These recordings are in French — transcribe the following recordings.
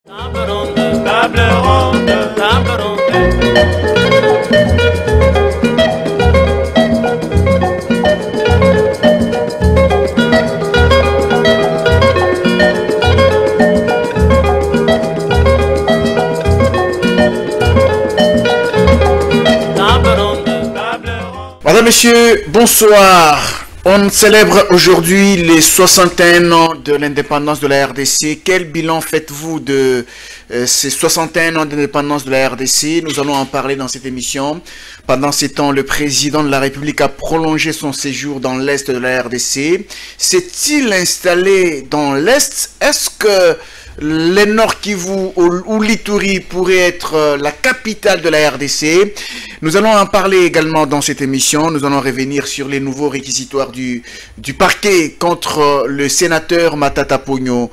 Madame, Monsieur, bonsoir. On célèbre aujourd'hui les 61 ans de l'indépendance de la RDC. Quel bilan faites-vous de ces 61 ans d'indépendance de la RDC? Nous allons en parler dans cette émission. Pendant ces temps, le président de la République a prolongé son séjour dans l'Est de la RDC. S'est-il installé dans l'Est? Est-ce que le Nord Kivu ou l'Ituri pourrait être la capitale de la RDC? Nous allons en parler également dans cette émission. Nous allons revenir sur les nouveaux réquisitoires du parquet contre le sénateur Matata Pogno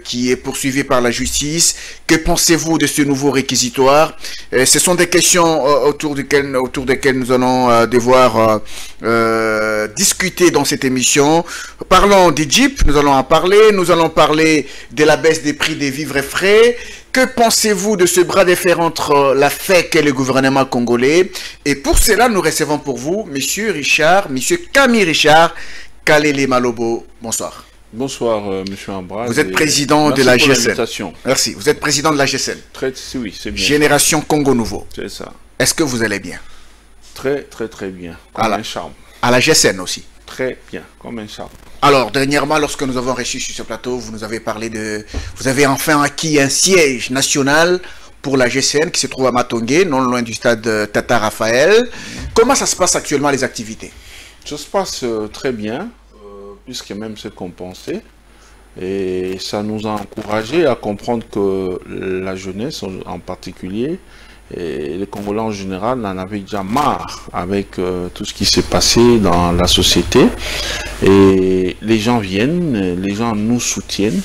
qui est poursuivi par la justice. Que pensez-vous de ce nouveau réquisitoire? Ce sont des questions autour desquelles nous allons devoir discuter dans cette émission. Parlons des Jeeps, nous allons en parler. Nous allons parler de la baisse des prix des vivres et frais. Que pensez-vous de ce bras de fer entre la FEC et le gouvernement congolais? Et pour cela, nous recevons pour vous Monsieur Camille Richard Kalele Malobo. Bonsoir. Bonsoir, Monsieur Ambra. Vous êtes président de la GSN. Merci. Vous êtes président de la GSN. Oui, c'est bien. Génération Congo Nouveau. C'est ça. Est-ce que vous allez bien? Très bien. Comme un charme. À la GSN aussi. Très bien, comme un charme. Alors, dernièrement, lorsque nous avons reçu sur ce plateau, vous nous avez parlé de... Vous avez enfin acquis un siège national pour la GSN qui se trouve à Matongé, non loin du stade Tata Raphaël. Comment ça se passe actuellement, les activités? Ça se passe très bien, puisque même c'est compensé. Et ça nous a encouragé à comprendre que la jeunesse en particulier, et les Congolais en général en avaient déjà marre avec tout ce qui s'est passé dans la société. Et les gens viennent, les gens nous soutiennent.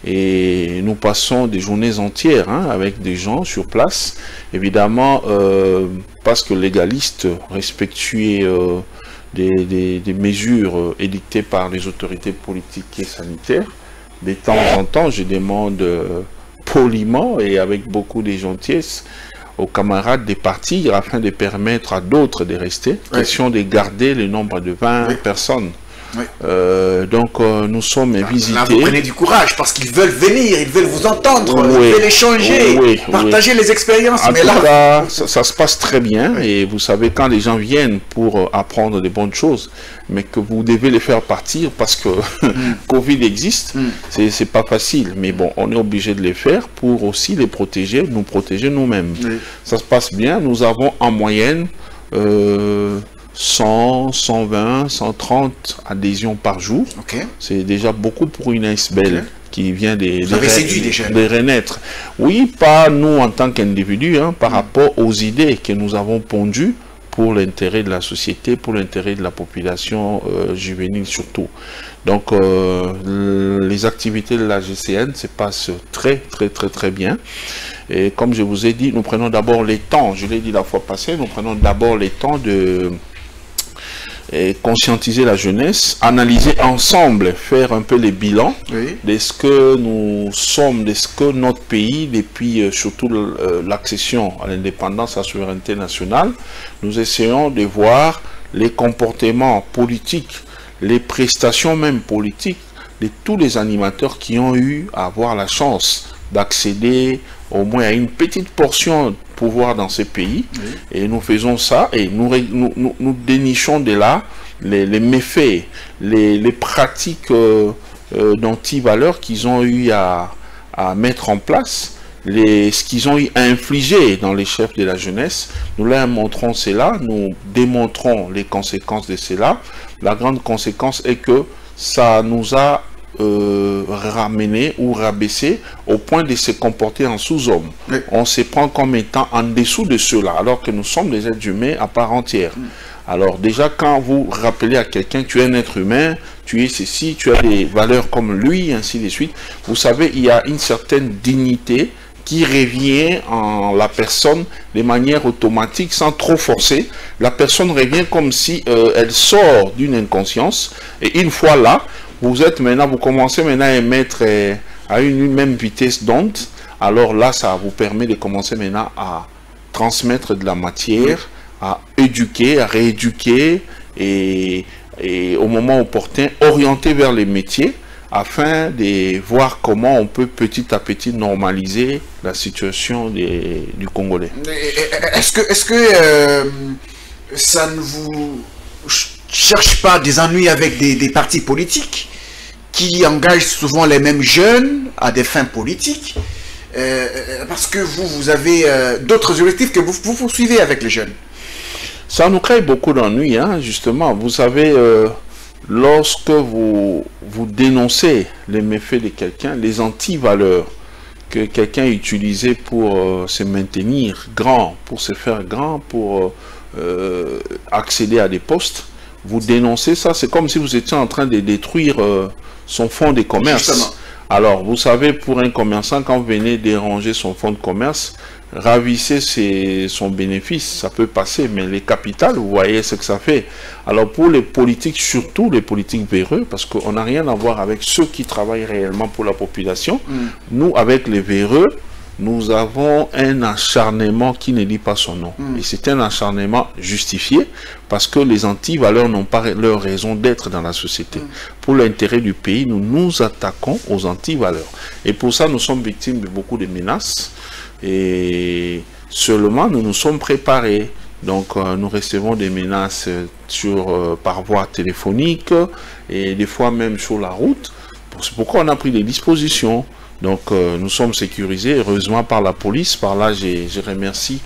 Et nous passons des journées entières avec des gens sur place. Évidemment, parce que légaliste, respectueux des mesures édictées par les autorités politiques et sanitaires, de temps en temps, je demande poliment et avec beaucoup de gentillesse aux camarades de partir afin de permettre à d'autres de rester. Oui. Question de garder le nombre de 20 personnes. Oui. Donc nous sommes visités. Là, vous prenez du courage parce qu'ils veulent venir, ils veulent vous entendre, ils veulent échanger, partager les expériences. En tout cas, ça se passe très bien. Et vous savez, quand les gens viennent pour apprendre des bonnes choses, mais que vous devez les faire partir parce que Covid existe, c'est pas facile. Mais bon, on est obligé de les faire pour aussi les protéger, nous protéger nous-mêmes. Ça se passe bien. Nous avons en moyenne 100, 120, 130 adhésions par jour. C'est déjà beaucoup pour une ASBL qui vient de renaître. Oui, pas nous en tant qu'individus, par rapport aux idées que nous avons pondues pour l'intérêt de la société, pour l'intérêt de la population juvénile surtout. Donc les activités de la GCN se passent très bien. Et comme je vous ai dit, nous prenons d'abord les temps, je l'ai dit la fois passée, nous prenons d'abord les temps de conscientiser la jeunesse, analyser ensemble, faire un peu les bilans de ce que nous sommes, de ce que notre pays, depuis surtout l'accession à l'indépendance, à la souveraineté nationale, nous essayons de voir les comportements politiques, les prestations même politiques de tous les animateurs qui ont eu à avoir la chance d'accéder au moins à une petite portion de pouvoir dans ces pays. Et nous faisons ça et nous dénichons de là les méfaits, les pratiques d'anti-valeurs qu'ils ont eu à mettre en place, ce qu'ils ont eu à infliger dans les chefs de la jeunesse. Nous leur montrons cela, nous démontrons les conséquences de cela. La grande conséquence est que ça nous a ramener ou rabaisser au point de se comporter en sous-homme. On se prend comme étant en dessous de cela, alors que nous sommes des êtres humains à part entière. Alors déjà, quand vous rappelez à quelqu'un que tu es un être humain, tu es ceci, tu as des valeurs comme lui, ainsi de suite, vous savez, il y a une certaine dignité qui revient en la personne de manière automatique, sans trop forcer. La personne revient comme si elle sort d'une inconscience, et une fois là, vous commencez maintenant à émettre à une même vitesse d'onde, alors là, ça vous permet de commencer maintenant à transmettre de la matière, à éduquer, à rééduquer et au moment opportun, orienter vers les métiers afin de voir comment on peut petit à petit normaliser la situation du Congolais. Est-ce que ça ne vous cherche pas des ennuis avec des partis politiques qui engagent souvent les mêmes jeunes à des fins politiques, parce que vous avez d'autres objectifs que vous poursuivez avec les jeunes? Ça nous crée beaucoup d'ennuis, hein, justement. Vous savez, lorsque vous dénoncez les méfaits de quelqu'un, les antivaleurs que quelqu'un a utilisées pour se maintenir grand, pour se faire grand, pour accéder à des postes, vous dénoncez ça, c'est comme si vous étiez en train de détruire son fonds de commerce. Justement. Alors, vous savez, pour un commerçant, quand vous venez déranger son fonds de commerce, ravissez son bénéfice, ça peut passer, mais les capitales, vous voyez ce que ça fait. Alors pour les politiques, surtout les politiques véreux, parce qu'on n'a rien à voir avec ceux qui travaillent réellement pour la population, nous, avec les véreux, nous avons un acharnement qui ne dit pas son nom. Et c'est un acharnement justifié, parce que les antivaleurs n'ont pas leur raison d'être dans la société. Pour l'intérêt du pays, nous nous attaquons aux antivaleurs. Et pour ça, nous sommes victimes de beaucoup de menaces. Et seulement nous nous sommes préparés. Donc nous recevons des menaces par voie téléphonique et des fois même sur la route. C'est pourquoi on a pris des dispositions. Donc nous sommes sécurisés heureusement par la police. Par là je remercie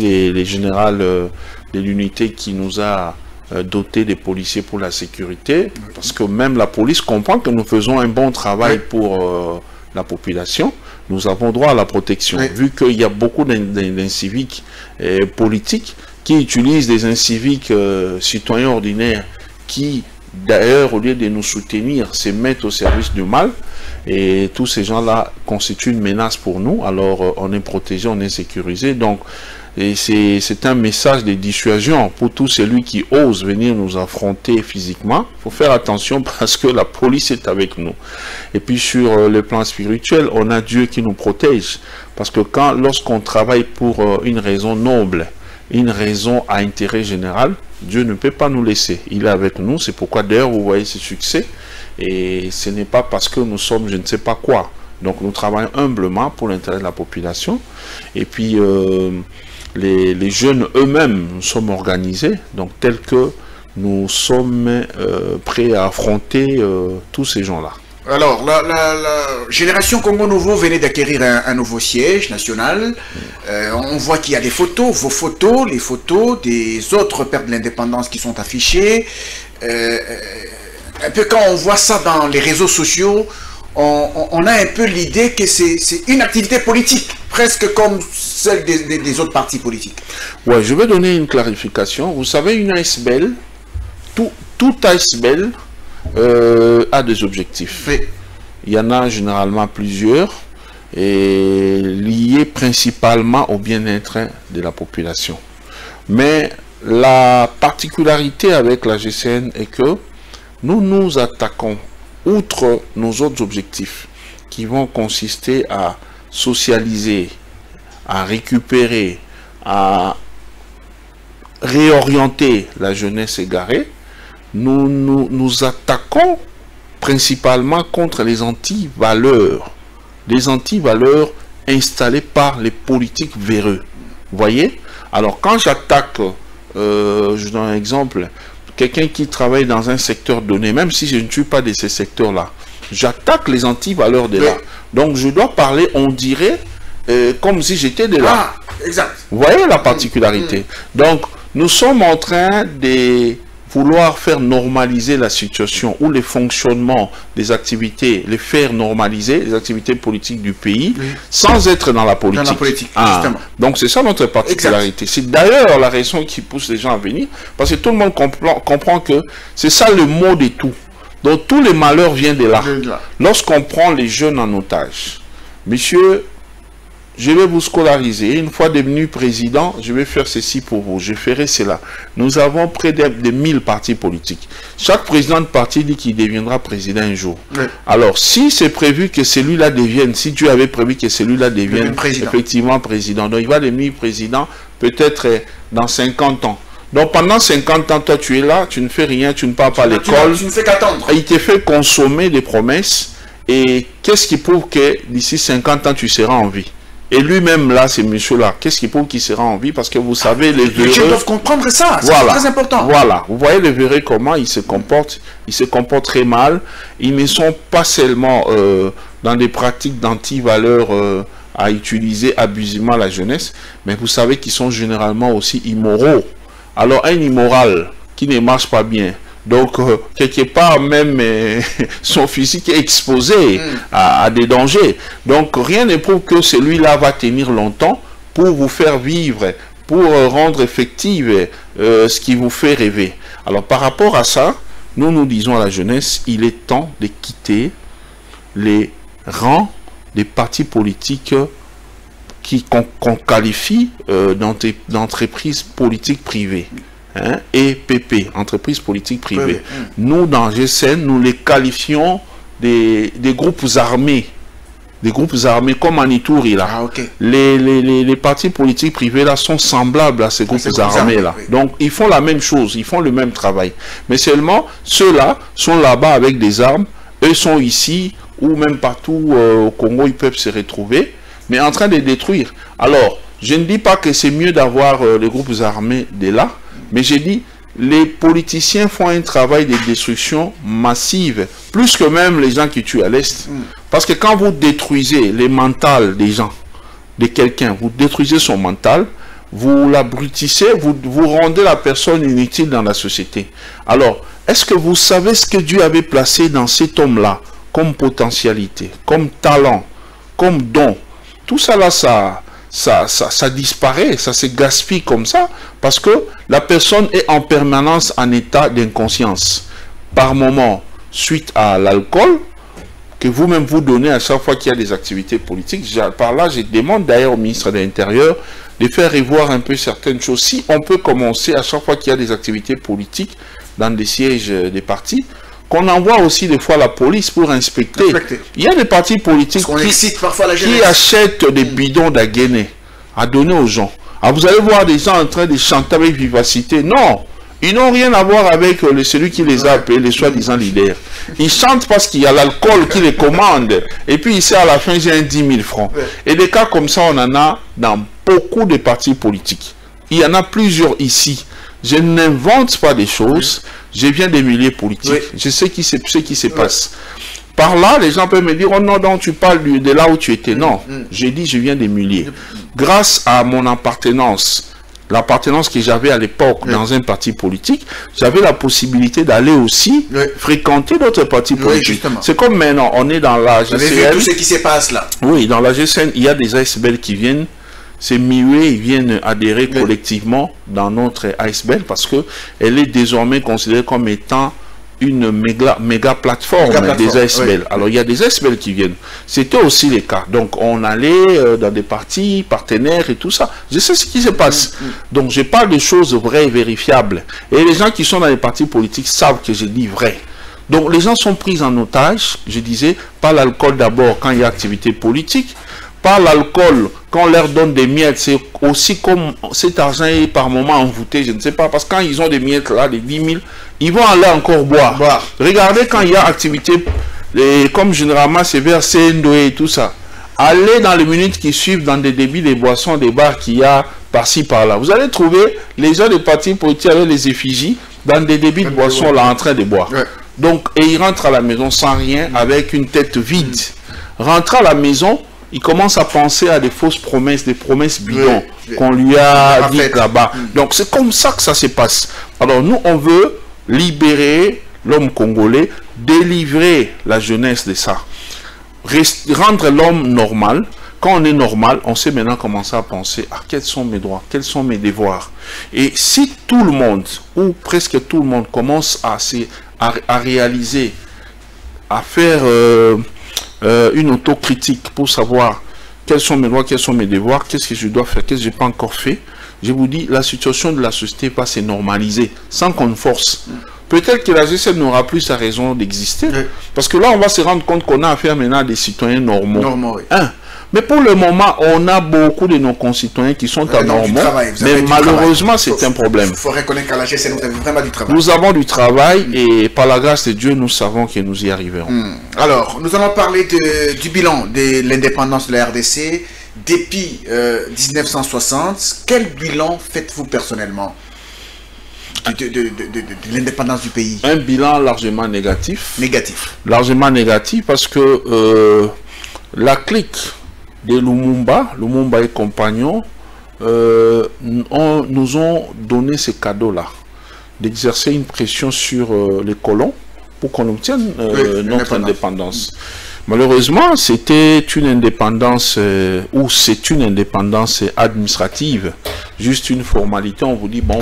les générales de l'unité qui nous a doté des policiers pour la sécurité. Parce que même la police comprend que nous faisons un bon travail pour la population. Nous avons droit à la protection, vu qu'il y a beaucoup d'inciviques politiques qui utilisent des inciviques citoyens ordinaires qui, d'ailleurs, au lieu de nous soutenir, se mettent au service du mal. Et tous ces gens-là constituent une menace pour nous. Alors, on est protégé, on est sécurisé. Donc, c'est un message de dissuasion pour tout celui qui ose venir nous affronter physiquement. Il faut faire attention parce que la police est avec nous. Et puis sur le plan spirituel, on a Dieu qui nous protège. Parce que lorsqu'on travaille pour une raison noble, une raison à intérêt général, Dieu ne peut pas nous laisser. Il est avec nous. C'est pourquoi d'ailleurs vous voyez ce succès. Et ce n'est pas parce que nous sommes je ne sais pas quoi. Donc nous travaillons humblement pour l'intérêt de la population. Et puis les jeunes eux-mêmes, nous sommes organisés, donc tels que nous sommes prêts à affronter tous ces gens-là. Alors, la Génération Congo Nouveau venait d'acquérir un nouveau siège national. On voit qu'il y a des photos, vos photos, les photos des autres pères de l'indépendance qui sont affichées. Un peu quand on voit ça dans les réseaux sociaux, on a un peu l'idée que c'est une activité politique, presque comme celle des autres partis politiques. Ouais, je vais donner une clarification. Vous savez, une ASBL, tout ASBL a des objectifs. Oui. Il y en a généralement plusieurs, et liés principalement au bien-être de la population. Mais la particularité avec la GCN est que nous nous attaquons, outre nos autres objectifs, qui vont consister à socialiser, à récupérer, à réorienter la jeunesse égarée, nous attaquons principalement contre les anti-valeurs. Des anti-valeurs installées par les politiques véreux. Vous voyez? Alors quand j'attaque, je donne un exemple, quelqu'un qui travaille dans un secteur donné, même si je ne suis pas de ces secteurs-là, j'attaque les anti-valeurs de là. Donc je dois parler, on dirait, comme si j'étais de là. Ah, exact. Vous voyez la particularité. Donc nous sommes en train de vouloir faire normaliser la situation ou les fonctionnements des activités, les faire normaliser, les activités politiques du pays, sans être dans la politique. Dans la politique, justement. Donc c'est ça notre particularité. C'est d'ailleurs la raison qui pousse les gens à venir, parce que tout le monde comprend que c'est ça le mot de tout. Donc tous les malheurs viennent de là. Lorsqu'on prend les jeunes en otage, monsieur, je vais vous scolariser. Une fois devenu président, je vais faire ceci pour vous. Je ferai cela. Nous avons près de 1000 partis politiques. Chaque président de parti dit qu'il deviendra président un jour. Oui. Alors, si c'est prévu que celui-là devienne, si Dieu avait prévu que celui-là devienne effectivement président, donc il va devenir président peut-être dans 50 ans. Donc pendant 50 ans, toi tu es là, tu ne fais rien, tu ne pars pas à l'école. Tu ne fais qu'attendre. Il te fait consommer des promesses. Et qu'est-ce qui prouve que d'ici 50 ans, tu seras en vie? Et lui-même, là, ces messieurs-là, qu'est-ce qui prouve qu'il sera en vie? Parce que vous savez, les véreux... Les gens doivent comprendre ça, c'est très important. Voilà, vous voyez les véreux, comment ils se comportent. Ils se comportent très mal. Ils ne sont pas seulement dans des pratiques d'anti-valeurs à utiliser abusivement la jeunesse, mais vous savez qu'ils sont généralement aussi immoraux. Alors, un immoral qui ne marche pas bien, donc, quelque part, même son physique est exposé à des dangers. Donc, rien ne prouve que celui-là va tenir longtemps pour vous faire vivre, pour rendre effective ce qui vous fait rêver. Alors, par rapport à ça, nous disons à la jeunesse, il est temps de quitter les rangs des partis politiques qu'on qualifie d'entreprises politiques privées. Hein, EPP, entreprise politique privée. Oui. Nous, dans GCN, nous les qualifions des groupes armés. Des groupes armés comme en Ituri, là. Ah, okay. Les partis politiques privés, là, sont semblables à ces groupes armés, là. Oui. Donc, ils font la même chose, ils font le même travail. Mais seulement, ceux-là sont là-bas avec des armes. Eux sont ici, ou même partout au Congo, ils peuvent se retrouver, mais en train de détruire. Alors, je ne dis pas que c'est mieux d'avoir les groupes armés de là, mais j'ai dit, les politiciens font un travail de destruction massive, plus que même les gens qui tuent à l'Est. Parce que quand vous détruisez les mentales des gens, de quelqu'un, vous détruisez son mental, vous l'abrutissez, vous rendez la personne inutile dans la société. Alors, est-ce que vous savez ce que Dieu avait placé dans cet homme-là, comme potentialité, comme talent, comme don? Tout ça là, ça disparaît, ça se gaspille comme ça, parce que la personne est en permanence en état d'inconscience. Par moment, suite à l'alcool, que vous-même vous donnez à chaque fois qu'il y a des activités politiques. Par là, je demande d'ailleurs au ministre de l'Intérieur de faire revoir un peu certaines choses. Si on peut commencer à chaque fois qu'il y a des activités politiques dans des sièges des partis, qu'on envoie aussi des fois la police pour inspecter. Il y a des partis politiques qui achètent des bidons d'Aguéné à donner aux gens. Alors vous allez voir des gens en train de chanter avec vivacité. Non, ils n'ont rien à voir avec celui qui les a appelés, les soi-disant leaders. Ils chantent parce qu'il y a l'alcool qui les commande. Et puis ici à la fin, j'ai un 10 000 francs. Et des cas comme ça, on en a dans beaucoup de partis politiques. Il y en a plusieurs ici. Je n'invente pas des choses. Je viens des milieux politiques. Je sais ce qui se passe. Par là, les gens peuvent me dire, oh non, non, tu parles de là où tu étais. Non, j'ai dit, je viens des milieux. Grâce à mon appartenance, l'appartenance que j'avais à l'époque dans un parti politique, j'avais la possibilité d'aller aussi fréquenter d'autres partis politiques. C'est comme maintenant, on est dans la GCN. Vous avez vu tout ce qui se passe là. Oui, dans la GCN, il y a des ASBL qui viennent. Ces MIUE, ils viennent adhérer collectivement dans notre ASBL parce qu'elle est désormais considérée comme étant une méga plateforme des ASBL. Alors, il y a des ASBL qui viennent. C'était aussi le cas. Donc, on allait dans des partis partenaires et tout ça. Je sais ce qui se passe. Donc, je parle de choses vraies et vérifiables. Et les gens qui sont dans les partis politiques savent que je dis vrai. Donc, les gens sont pris en otage, je disais, par l'alcool d'abord quand il y a activité politique. Par l'alcool, quand on leur donne des miettes, c'est aussi comme cet argent est par moment envoûté, je ne sais pas, parce que quand ils ont des miettes là, des 10 000, ils vont aller encore boire. Regardez quand il y a activité, comme généralement c'est vers CNDO et tout ça, allez dans les minutes qui suivent dans des débits des boissons, des bars qu'il y a par-ci par-là. Vous allez trouver les gens des partis politiques avec les effigies dans des débits de boissons là en train de boire. Donc, et ils rentrent à la maison sans rien, avec une tête vide. Rentrent à la maison, il commence à penser à des fausses promesses, des promesses bidons qu'on lui a dites là-bas. Donc c'est comme ça que ça se passe. Alors nous, on veut libérer l'homme congolais, délivrer la jeunesse de ça. Rendre l'homme normal. Quand on est normal, on sait maintenant commencer à penser à quels sont mes droits, quels sont mes devoirs. Et si tout le monde, ou presque tout le monde, commence à réaliser, à faire... une autocritique pour savoir quels sont mes droits, quels sont mes devoirs, qu'est-ce que je dois faire, qu'est-ce que je n'ai pas encore fait, je vous dis, la situation de la société va se normaliser sans qu'on force. Peut-être que la G7 n'aura plus sa raison d'exister, parce que là, on va se rendre compte qu'on a affaire maintenant à des citoyens normaux. Mais pour le moment, on a beaucoup de nos concitoyens qui sont anormaux, mais malheureusement, c'est un problème. Il faut reconnaître qu'à la G7, vous avez vraiment du travail. Nous avons du travail et par la grâce de Dieu, nous savons que nous y arriverons. Alors, nous allons parler du bilan de l'indépendance de la RDC depuis 1960. Quel bilan faites-vous personnellement de l'indépendance du pays? Un bilan largement négatif. Largement négatif parce que la clique de Lumumba et compagnons nous ont donné ces cadeaux-là, d'exercer une pression sur les colons pour qu'on obtienne notre indépendance. Malheureusement, c'était une indépendance, ou c'est une indépendance administrative, juste une formalité. On vous dit, bon,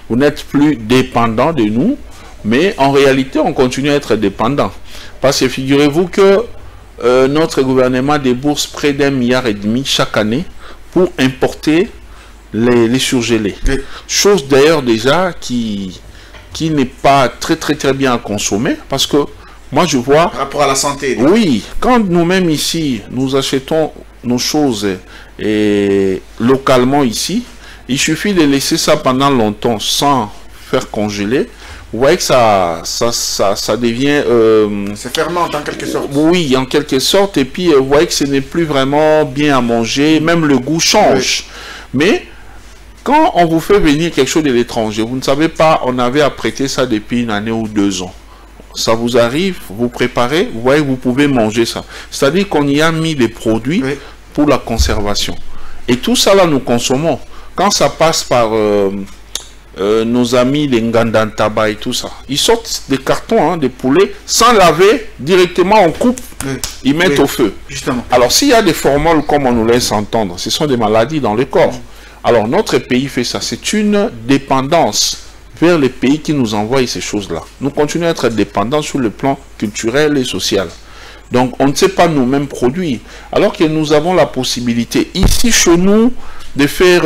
vous n'êtes plus dépendant de nous, mais en réalité, on continue à être dépendant. Parce que figurez-vous que notre gouvernement débourse près d'1,5 milliard chaque année pour importer les surgelés. Chose d'ailleurs déjà qui n'est pas très bien à consommer, parce que moi je vois... Par rapport à la santé. Oui, quand nous-mêmes ici, nous achetons nos choses localement ici, il suffit de laisser ça pendant longtemps sans faire congeler. Vous voyez que ça devient... c'est fermente en quelque sorte. Oui, en quelque sorte. Et puis, vous voyez que ce n'est plus vraiment bien à manger. Même le goût change. Mais, quand on vous fait venir quelque chose de l'étranger, vous ne savez pas, on avait apprêté ça depuis 1 année ou 2 ans. Ça vous arrive, vous préparez, vous voyez, vous pouvez manger ça. C'est-à-dire qu'on y a mis des produits pour la conservation. Et tout ça, là, nous consommons. Quand ça passe par... nos amis les Ngandantaba et tout ça, ils sortent des cartons de poulet sans laver, directement on coupe, ils mettent au feu. Justement. Alors s'il y a des formoles comme on nous laisse entendre, ce sont des maladies dans le corps. Alors notre pays fait ça, c'est une dépendance vers les pays qui nous envoient ces choses-là. Nous continuons à être dépendants sur le plan culturel et social. Donc on ne sait pas nous-mêmes produire, alors que nous avons la possibilité ici chez nous de faire...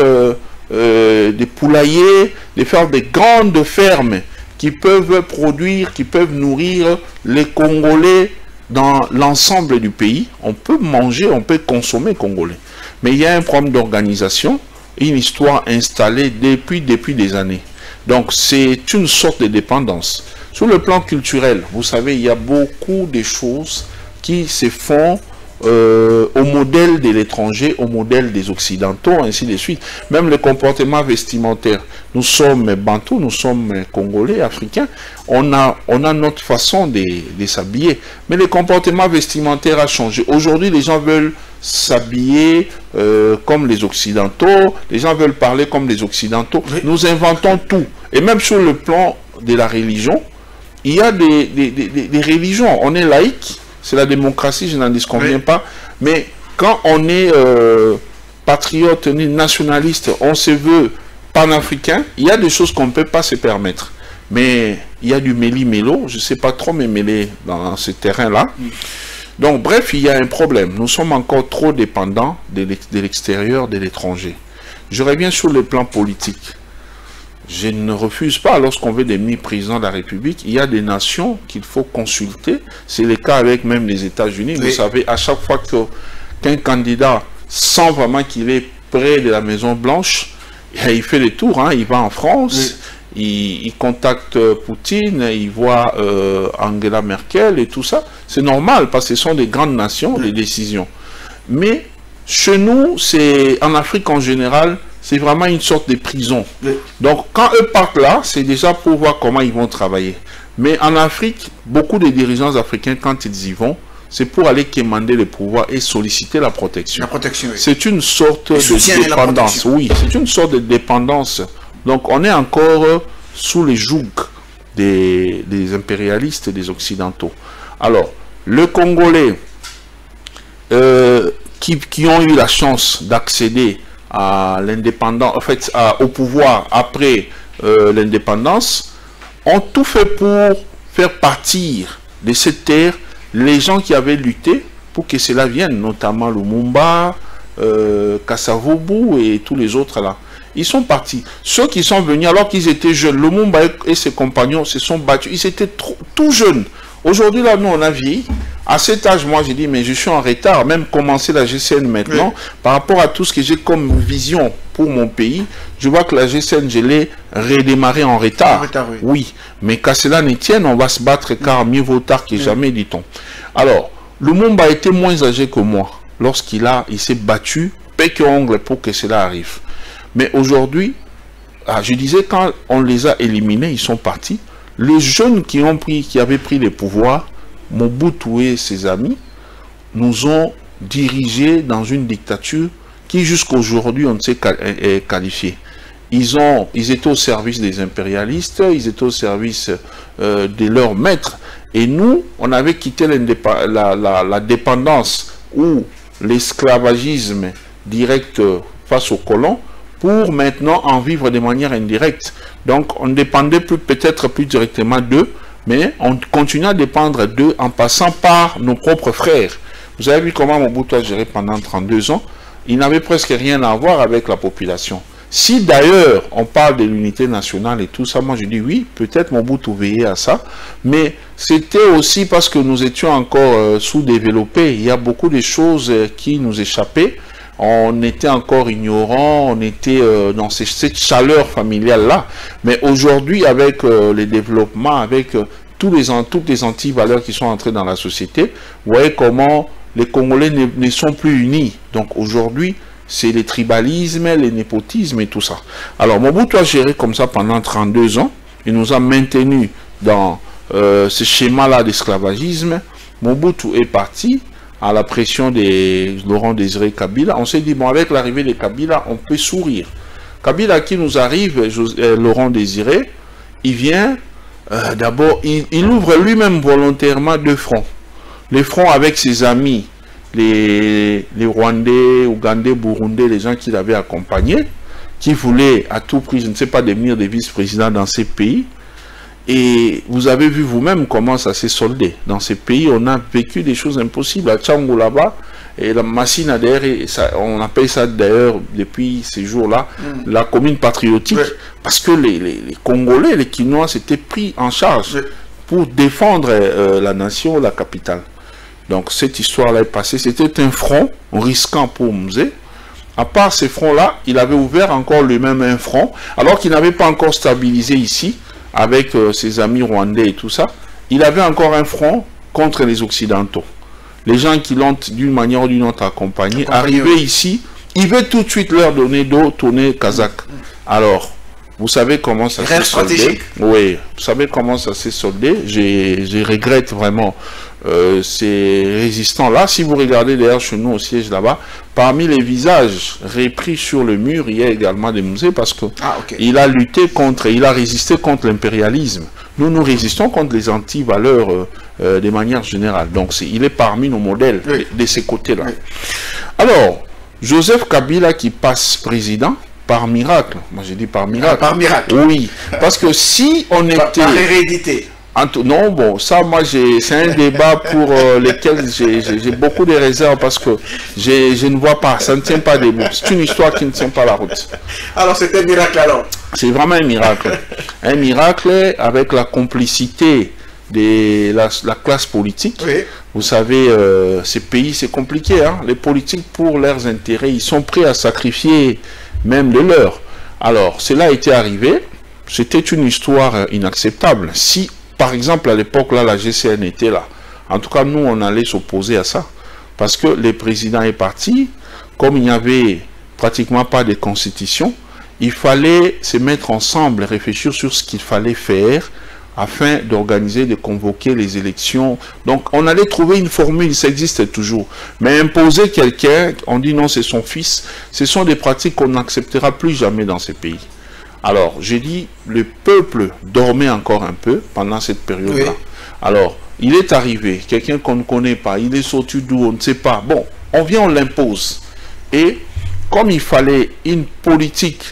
des poulaillers, de faire des grandes fermes qui peuvent produire, qui peuvent nourrir les Congolais dans l'ensemble du pays. On peut manger, on peut consommer congolais. Mais il y a un problème d'organisation, une histoire installée depuis des années. Donc c'est une sorte de dépendance. Sur le plan culturel, vous savez, il y a beaucoup de choses qui se font au modèle de l'étranger, au modèle des Occidentaux, ainsi de suite. Même le comportement vestimentaire. Nous sommes bantous, nous sommes congolais, africains. On a notre façon de s'habiller. Mais le comportement vestimentaire a changé. Aujourd'hui, les gens veulent s'habiller comme les Occidentaux. Les gens veulent parler comme les Occidentaux. Nous inventons tout. Et même sur le plan de la religion, il y a des religions. On est laïque. C'est la démocratie, je n'en disconviens pas. Mais quand on est patriote, on est nationaliste, on se veut panafricain, il y a des choses qu'on ne peut pas se permettre. Mais il y a du méli-mélo, je ne sais pas trop me mêler dans ce terrain-là. Donc bref, il y a un problème. Nous sommes encore trop dépendants de l'extérieur, de l'étranger. Je reviens sur le plan politique. Je ne refuse pas, lorsqu'on veut devenir président de la République, il y a des nations qu'il faut consulter. C'est le cas avec même les États-Unis. Vous savez, à chaque fois qu'un candidat sent vraiment qu'il est près de la Maison-Blanche, il fait le tour, il va en France, il contacte Poutine, il voit Angela Merkel et tout ça. C'est normal, parce que ce sont des grandes nations, les décisions. Mais chez nous, en Afrique en général, c'est vraiment une sorte de prison. Donc, quand eux partent là, c'est déjà pour voir comment ils vont travailler. Mais en Afrique, beaucoup de dirigeants africains, quand ils y vont, c'est pour aller quémander le pouvoir et solliciter la protection. C'est une sorte de dépendance. Oui, c'est une sorte de dépendance. Donc, on est encore sous les jougs des impérialistes et des Occidentaux. Alors, le Congolais qui ont eu la chance d'accéder à l'indépendance, en fait, au pouvoir après l'indépendance, ont tout fait pour faire partir de cette terre les gens qui avaient lutté pour que cela vienne, notamment Lumumba, Kasavubu et tous les autres là. Ils sont partis. Ceux qui sont venus alors qu'ils étaient jeunes, Lumumba et ses compagnons se sont battus. Ils étaient tout jeunes. Aujourd'hui, là, nous, on a vieilli. À cet âge, moi, j'ai dit, mais je suis en retard, même commencer la GCN maintenant, par rapport à tout ce que j'ai comme vision pour mon pays. Je vois que la GCN, je l'ai redémarré en retard. Oui, mais qu'à cela ne tienne, on va se battre car mieux vaut tard que jamais, dit-on. Alors, Lumumba était moins âgé que moi lorsqu'il s'est battu, bec et ongle pour que cela arrive. Mais aujourd'hui, je disais, quand on les a éliminés, ils sont partis. Les jeunes qui avaient pris les pouvoirs, Mobutu et ses amis, nous ont dirigés dans une dictature qui jusqu'à aujourd'hui on ne sait qualifier. Ils étaient au service des impérialistes, ils étaient au service de leurs maîtres. Et nous, on avait quitté la dépendance ou l'esclavagisme direct face aux colons pour maintenant en vivre de manière indirecte. Donc, on ne dépendait peut-être plus directement d'eux, mais on continue à dépendre d'eux en passant par nos propres frères. Vous avez vu comment Mobutu a géré pendant 32 ans. Il n'avait presque rien à voir avec la population. Si d'ailleurs on parle de l'unité nationale et tout ça, moi je dis oui, peut-être Mobutu veillait à ça, mais c'était aussi parce que nous étions encore sous-développés. Il y a beaucoup de choses qui nous échappaient. On était encore ignorants, on était dans cette chaleur familiale-là. Mais aujourd'hui, avec les développements, avec toutes les anti-valeurs qui sont entrées dans la société, vous voyez comment les Congolais ne sont plus unis. Donc aujourd'hui, c'est les tribalismes, les népotismes et tout ça. Alors Mobutu a géré comme ça pendant 32 ans. Il nous a maintenus dans ce schéma-là d'esclavagisme. Mobutu est parti à la pression de Laurent Désiré Kabila. On s'est dit, bon, avec l'arrivée de Kabila, on peut sourire. Kabila qui nous arrive, Laurent Désiré, il vient, d'abord, il ouvre lui-même volontairement 2 fronts. Les fronts avec ses amis, les Rwandais, Ougandais, Burundais, les gens qu'il avait accompagnés, qui voulaient à tout prix, je ne sais pas, devenir des vice-présidents dans ces pays. Et vous avez vu vous-même comment ça s'est soldé. Dans ces pays, on a vécu des choses impossibles. À Tchangou, là-bas, et la Massine, on appelle ça d'ailleurs, depuis ces jours-là, la commune patriotique. Parce que les Congolais, les Kinois s'étaient pris en charge pour défendre la nation, la capitale. Donc cette histoire-là est passée. C'était un front risquant pour Mzé. À part ces fronts-là, il avait ouvert encore lui-même un front, alors qu'il n'avait pas encore stabilisé ici, avec ses amis rwandais et tout ça. Il avait encore un front contre les Occidentaux. Les gens qui l'ont d'une manière ou d'une autre accompagné, arrivés ici, il veut tout de suite leur donner d'eau, tourner kazakh. Alors, vous savez comment ça s'est soldé. Oui, vous savez comment ça s'est soldé. Je regrette vraiment ces résistants-là. Si vous regardez d'ailleurs chez nous au siège là-bas, parmi les visages repris sur le mur, il y a également des musées parce que il a lutté contre, il a résisté contre l'impérialisme. Nous, nous résistons contre les anti-valeurs de manière générale. Donc, il est parmi nos modèles de ces côtés-là. Alors, Joseph Kabila qui passe président, par miracle. Moi, j'ai dit par miracle. Par miracle. Oui. Parce que si on était... Par hérédité. Non, bon, ça, moi, c'est un débat pour lequel j'ai beaucoup de réserves parce que je ne vois pas, ça ne tient pas debout. C'est une histoire qui ne tient pas la route. Alors, c'est un miracle alors? C'est vraiment un miracle. Un miracle avec la complicité de la classe politique. Oui. Vous savez, ces pays, c'est compliqué. Hein? Les politiques, pour leurs intérêts, ils sont prêts à sacrifier même de l'heure. Alors, cela a été arrivé. C'était une histoire inacceptable. Si, par exemple, à l'époque, là, la GCN était là, en tout cas, nous, on allait s'opposer à ça. Parce que le président est parti, comme il n'y avait pratiquement pas de constitution, il fallait se mettre ensemble, réfléchir sur ce qu'il fallait faire afin d'organiser, de convoquer les élections. Donc, on allait trouver une formule, ça existe toujours. Mais imposer quelqu'un, on dit non, c'est son fils, ce sont des pratiques qu'on n'acceptera plus jamais dans ces pays. Alors, j'ai dit, le peuple dormait encore un peu pendant cette période-là. Oui. Alors, il est arrivé, quelqu'un qu'on ne connaît pas, il est sorti d'où, on ne sait pas. Bon, on vient, on l'impose. Et comme il fallait une politique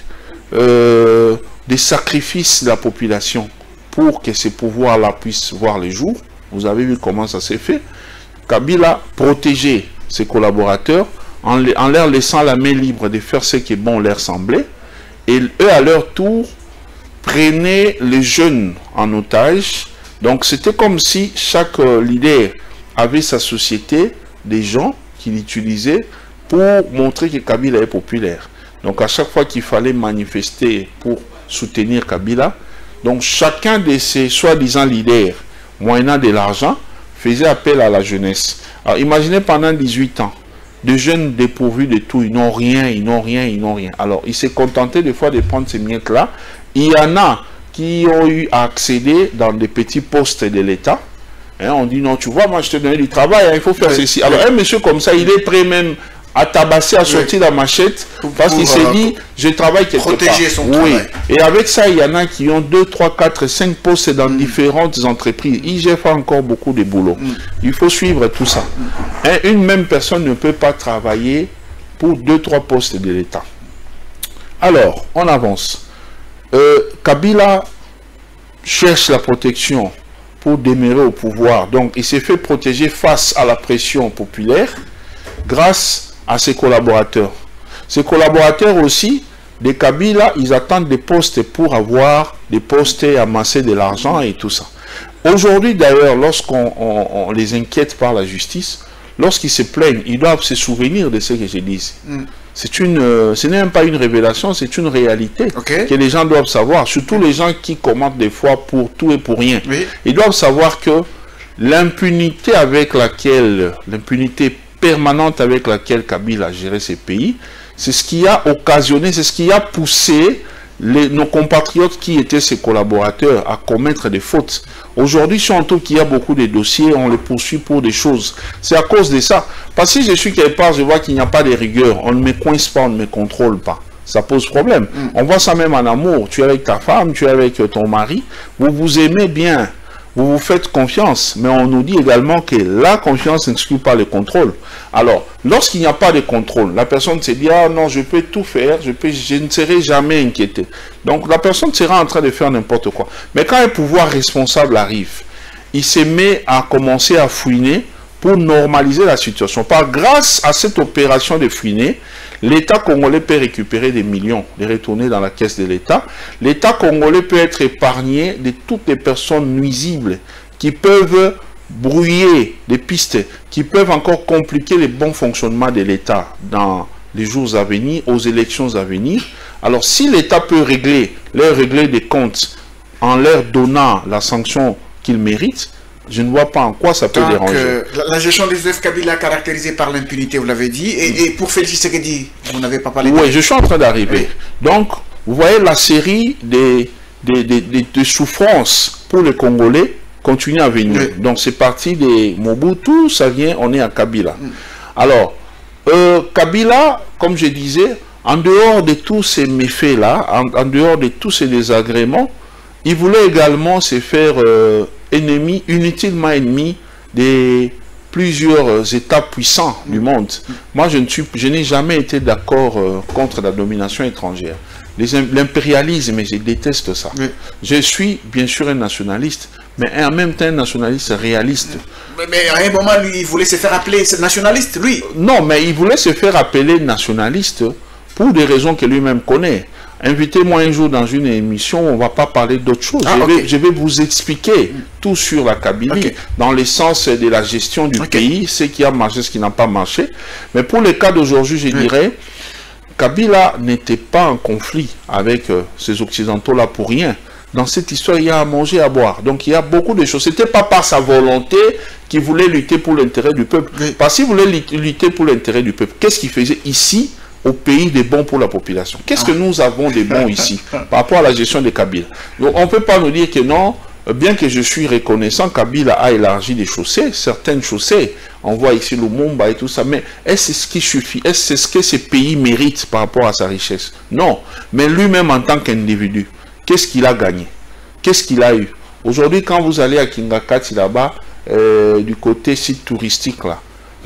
des sacrifices de la population, pour que ces pouvoirs-là puissent voir le jour. Vous avez vu comment ça s'est fait. Kabila protégeait ses collaborateurs en leur laissant la main libre de faire ce qui est bon leur semblait. Et eux, à leur tour, prenaient les jeunes en otage. Donc, c'était comme si chaque leader avait sa société, des gens qu'il utilisait pour montrer que Kabila est populaire. Donc, à chaque fois qu'il fallait manifester pour soutenir Kabila, donc chacun de ces soi-disant leaders, moyennant de l'argent, faisait appel à la jeunesse. Alors, imaginez pendant 18 ans, des jeunes dépourvus de tout, ils n'ont rien, ils n'ont rien, ils n'ont rien. Alors, ils s'est contenté des fois de prendre ces miettes-là. Il y en a qui ont eu à accéder dans des petits postes de l'État. Hein, on dit, non, tu vois, moi, je te donnais du travail, hein, il faut faire ceci. Alors, un monsieur comme ça, il est prêt même à tabasser, à sortir la machette, parce qu'il s'est dit, je travaille quelque protéger part. Son travail. Et avec ça, il y en a qui ont 2, 3, 4, 5 postes dans différentes entreprises. IGF a encore beaucoup de boulot. Il faut suivre tout ça. Hein, une même personne ne peut pas travailler pour 2, 3 postes de l'État. Alors, on avance. Kabila cherche la protection pour demeurer au pouvoir. Donc, il s'est fait protéger face à la pression populaire grâce à ses collaborateurs. Ses collaborateurs aussi, des Kabila, ils attendent des postes pour avoir des postes et amasser de l'argent et tout ça. Aujourd'hui, d'ailleurs, lorsqu'on les inquiète par la justice, lorsqu'ils se plaignent, ils doivent se souvenir de ce que je dis. Ce n'est même pas une révélation, c'est une réalité que les gens doivent savoir, surtout les gens qui commentent des fois pour tout et pour rien. Ils doivent savoir que l'impunité avec laquelle, l'impunité permanente avec laquelle Kabila a géré ces pays, c'est ce qui a occasionné, c'est ce qui a poussé nos compatriotes qui étaient ses collaborateurs à commettre des fautes. Aujourd'hui, si on trouve qu'il y a beaucoup de dossiers, on les poursuit pour des choses. C'est à cause de ça. Parce que si je suis quelque part, je vois qu'il n'y a pas de rigueur, on ne me coince pas, on ne me contrôle pas. Ça pose problème. On voit ça même en amour. Tu es avec ta femme, tu es avec ton mari, vous vous aimez bien. Vous vous faites confiance, mais on nous dit également que la confiance n'exclut pas le contrôle. Alors, lorsqu'il n'y a pas de contrôle, la personne se dit, ah non, je peux tout faire, je ne serai jamais inquiété. Donc, la personne sera en train de faire n'importe quoi. Mais quand un pouvoir responsable arrive, il se met à commencer à fouiner pour normaliser la situation. Grâce à cette opération de fouiner, l'État congolais peut récupérer des millions, les retourner dans la caisse de l'État. L'État congolais peut être épargné de toutes les personnes nuisibles qui peuvent brouiller des pistes, qui peuvent encore compliquer le bon fonctionnement de l'État dans les jours à venir, aux élections à venir. Alors si l'État peut leur régler des comptes en leur donnant la sanction qu'ils méritent, je ne vois pas en quoi ça peut déranger. La gestion des Joseph Kabila caractérisée par l'impunité, vous l'avez dit. Et pour Félix Tshisekedi, vous n'avez pas parlé de... Oui, je suis en train d'arriver. Donc, vous voyez la série de souffrances pour les Congolais continue à venir. Donc, c'est parti de Mobutu, ça vient, on est à Kabila. Alors, Kabila, comme je disais, en dehors de tous ces méfaits-là, en dehors de tous ces désagréments, il voulait également se faire... ennemi, inutilement ennemi de plusieurs États puissants du monde. Moi, je n'ai jamais été d'accord contre la domination étrangère. L'impérialisme, je déteste ça. Je suis bien sûr un nationaliste, mais en même temps un nationaliste réaliste. Mais à un moment, lui, il voulait se faire appeler nationaliste, lui. Non, mais il voulait se faire appeler nationaliste pour des raisons que lui-même connaît. Invitez-moi un jour dans une émission, on ne va pas parler d'autre chose. Je vais vous expliquer tout sur la Kabylie, dans le sens de la gestion du pays, ce qui a marché, ce qui n'a pas marché. Mais pour le cas d'aujourd'hui, je dirais, Kabila n'était pas en conflit avec ces Occidentaux-là pour rien. Dans cette histoire, il y a à manger, à boire. Donc il y a beaucoup de choses. Ce n'était pas par sa volonté qu'il voulait lutter pour l'intérêt du peuple. Parce qu'il voulait lutter pour l'intérêt du peuple. Qu'est-ce qu'il faisait ici au pays des bons pour la population? Qu'est-ce que nous avons des bons ici par rapport à la gestion de Kabila? Donc on ne peut pas nous dire que non, bien que je suis reconnaissant, Kabila a élargi des chaussées, certaines chaussées, on voit ici Lumumba et tout ça, mais est-ce ce qui suffit? Est-ce ce que ces pays méritent par rapport à sa richesse? Non, mais lui-même en tant qu'individu, qu'est-ce qu'il a gagné? Qu'est-ce qu'il a eu? Aujourd'hui, quand vous allez à Kingakati là-bas, du côté site touristique là,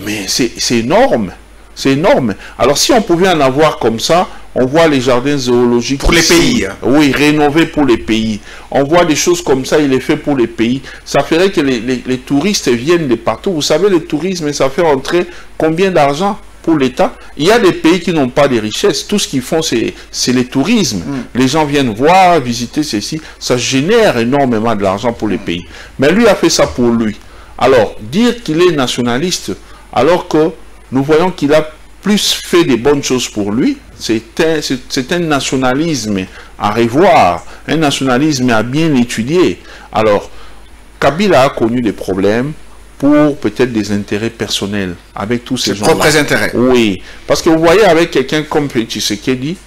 mais c'est énorme. C'est énorme. Alors si on pouvait en avoir comme ça, on voit les jardins zoologiques. Pour les pays. Oui, rénovés pour les pays. On voit des choses comme ça, il est fait pour les pays. Ça ferait que les touristes viennent de partout. Vous savez, le tourisme, ça fait rentrer combien d'argent pour l'État? Il y a des pays qui n'ont pas de richesses. Tout ce qu'ils font, c'est le tourisme. Les gens viennent voir, visiter ceci. Ça génère énormément de l'argent pour les pays. Mais lui a fait ça pour lui. Alors, dire qu'il est nationaliste, alors que nous voyons qu'il a plus fait des bonnes choses pour lui, c'est un nationalisme à revoir, un nationalisme à bien étudier. Alors, Kabila a connu des problèmes pour peut-être des intérêts personnels avec tous ces gens-là. Ses propres intérêts. Oui, parce que vous voyez, avec quelqu'un comme Tshisekedi,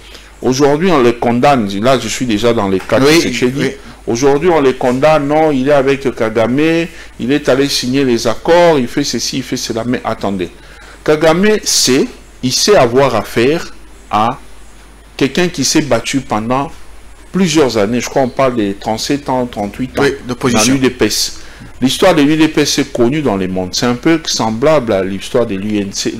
aujourd'hui on le condamne. Là, je suis déjà dans les cas de Tshisekedi. Oui. Aujourd'hui, on les condamne. Non, il est avec Kagame, il est allé signer les accords, il fait ceci, il fait cela. Mais attendez, Kagame il sait avoir affaire à quelqu'un qui s'est battu pendant plusieurs années. Je crois qu'on parle de 37 ans, 38 ans, dans l'UDPS. L'histoire de l'UDPS est connue dans le monde. C'est un peu semblable à l'histoire de l'ANC,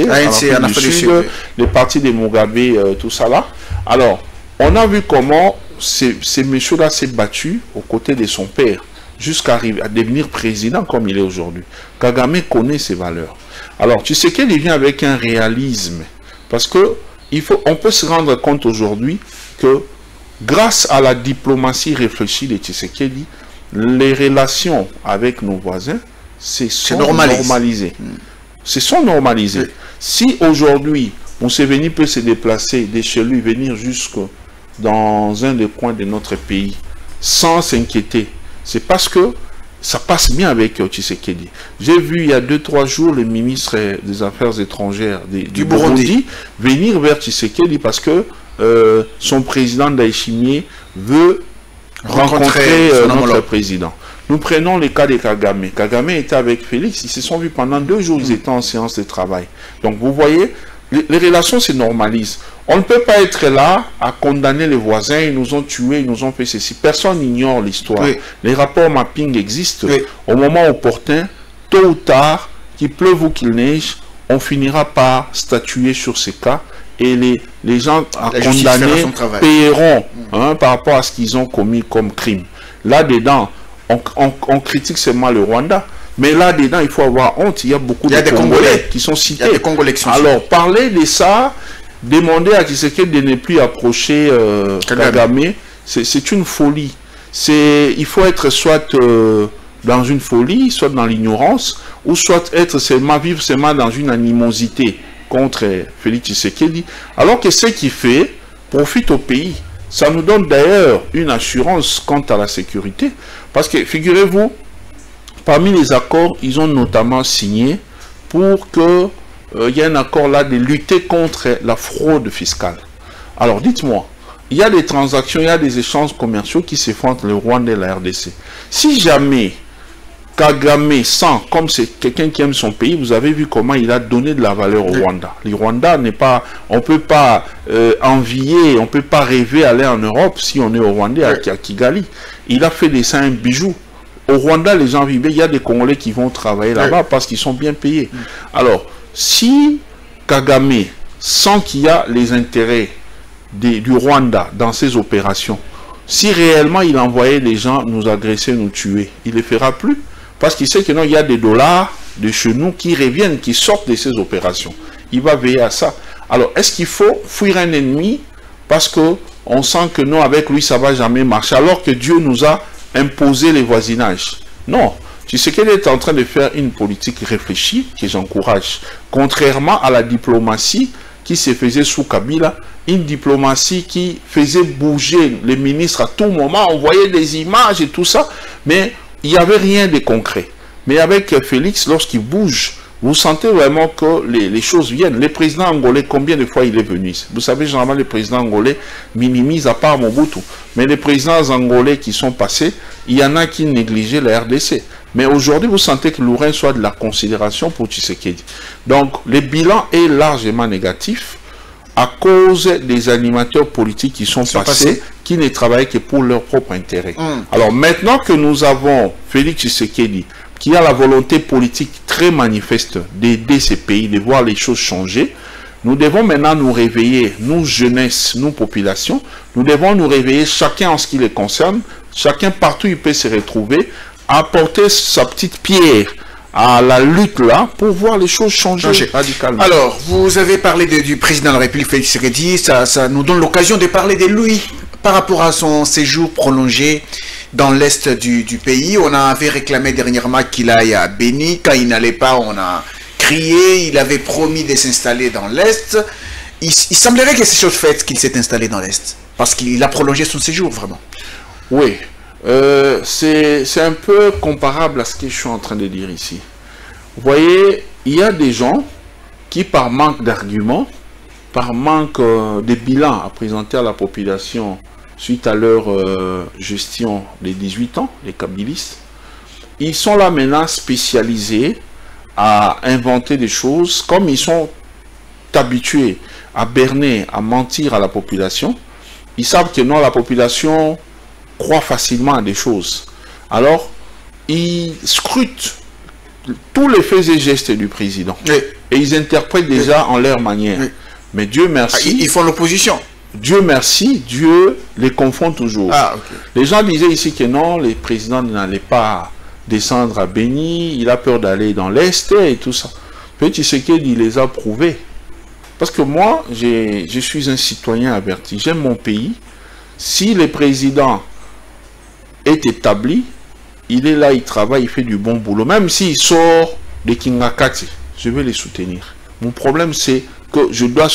en Afrique du Sud, les partis de Mugabe, tout ça là. Alors, on a vu comment ces messieurs-là s'est battu aux côtés de son père jusqu'à devenir président comme il est aujourd'hui. Kagame connaît ses valeurs. Alors, tu sais qu'il vient avec un réalisme. Parce que on peut se rendre compte aujourd'hui que grâce à la diplomatie réfléchie de Tshisekedi, les relations avec nos voisins se sont normalisées. Se sont normalisées. Oui. Si aujourd'hui, Museveni peut se déplacer de chez lui, venir jusque dans un des coins de notre pays, sans s'inquiéter, c'est parce que ça passe bien avec Tshisekedi. J'ai vu il y a 2-3 jours le ministre des Affaires étrangères du Burundi venir vers Tshisekedi parce que son président Ndayishimiye veut rencontrer notre président. Nous prenons le cas de Kagame. Kagame était avec Félix, ils se sont vus pendant 2 jours, ils étaient en séance de travail. Donc vous voyez, les relations se normalisent. On ne peut pas être là à condamner les voisins, ils nous ont tués, ils nous ont fait ceci. Personne n'ignore l'histoire. Oui. Les rapports mapping existent. Oui. Au moment opportun, tôt ou tard, qu'il pleuve ou qu'il neige, on finira par statuer sur ces cas et les gens à condamner paieront par rapport à ce qu'ils ont commis comme crime. Là-dedans, on critique seulement le Rwanda. Mais là-dedans, il faut avoir honte. Il y a beaucoup de Congolais qui sont cités. Il y a des Congolais qui sont Alors, parler de ça, demander à Tshisekedi de ne plus approcher Kagame, c'est une folie. Il faut être soit dans une folie, soit dans l'ignorance, ou soit vivre seulement dans une animosité contre Félix Tshisekedi. Alors que ce qu'il fait profite au pays. Ça nous donne d'ailleurs une assurance quant à la sécurité. Parce que, figurez-vous, parmi les accords, ils ont notamment signé pour que il y ait un accord là de lutter contre la fraude fiscale. Alors dites-moi, il y a des transactions, il y a des échanges commerciaux qui se font entre le Rwanda et la RDC. Si jamais Kagame sent, comme c'est quelqu'un qui aime son pays, vous avez vu comment il a donné de la valeur au Rwanda. Le Rwanda n'est pas, on ne peut pas envier, on ne peut pas rêver aller en Europe si on est au Rwanda, à Kigali. Il a fait des ça un bijou. Au Rwanda, les gens vivent, il y a des Congolais qui vont travailler là-bas parce qu'ils sont bien payés. Alors, si Kagame sent qu'il y a les intérêts du Rwanda dans ces opérations, si réellement il envoyait les gens nous agresser, nous tuer, il ne le fera plus. Parce qu'il sait que non, il y a des dollars de chez nous qui reviennent, qui sortent de ces opérations. Il va veiller à ça. Alors, est-ce qu'il faut fuir un ennemi parce qu'on sent que non, avec lui, ça ne va jamais marcher, alors que Dieu nous a imposé les voisinages? Non. Tu sais qu'elle est en train de faire une politique réfléchie, que j'encourage. Contrairement à la diplomatie qui se faisait sous Kabila, une diplomatie qui faisait bouger les ministres à tout moment, on voyait des images et tout ça, mais il n'y avait rien de concret. Mais avec Félix, lorsqu'il bouge, vous sentez vraiment que les choses viennent. Le président angolais, combien de fois il est venu? Vous savez, généralement, les présidents angolais minimisent à part Mobutu. Mais les présidents angolais qui sont passés, il y en a qui négligeaient la RDC. Mais aujourd'hui, vous sentez que l'Ourin soit de la considération pour Tshisekedi. Donc, le bilan est largement négatif à cause des animateurs politiques qui sont passés, qui ne travaillent que pour leur propre intérêt. Alors, maintenant que nous avons Félix Tshisekedi, qui a la volonté politique très manifeste d'aider ces pays, de voir les choses changer, nous devons maintenant nous réveiller, nous jeunesse, nous populations, nous devons nous réveiller chacun en ce qui les concerne, chacun partout où il peut se retrouver, apporter sa petite pierre à la lutte là pour voir les choses changer radicalement. Alors, vous avez parlé du président de la République, Félix Tshisekedi, ça nous donne l'occasion de parler de lui par rapport à son séjour prolongé dans l'est du pays. On avait réclamé dernièrement qu'il aille à Béni. Quand il n'allait pas, on a crié. Il avait promis de s'installer dans l'est. Il semblerait que c'est chose faite qu'il s'est installé dans l'est. Parce qu'il a prolongé son séjour, vraiment. Oui. C'est un peu comparable à ce que je suis en train de dire ici. Vous voyez, il y a des gens qui, par manque d'arguments, par manque de bilan à présenter à la population suite à leur gestion des 18 ans, les kabylistes, ils sont là maintenant spécialisés à inventer des choses, comme ils sont habitués à berner, à mentir à la population. Ils savent que non, la population croit facilement à des choses. Alors, ils scrutent tous les faits et gestes du président. Oui. Et ils interprètent déjà en leur manière. Oui. Mais Dieu merci. Ils font l'opposition. Dieu merci, Dieu les confond toujours. Ah, okay. Les gens disaient ici que non, les présidents n'allaient pas descendre à Béni, il a peur d'aller dans l'Est et tout ça. Petit Tshisekedi, il les a prouvés. Parce que moi, je suis un citoyen averti, j'aime mon pays. Si le président est établi, il est là, il travaille, il fait du bon boulot. Même s'il sort de Kingakati, je vais les soutenir. Mon problème, c'est que je dois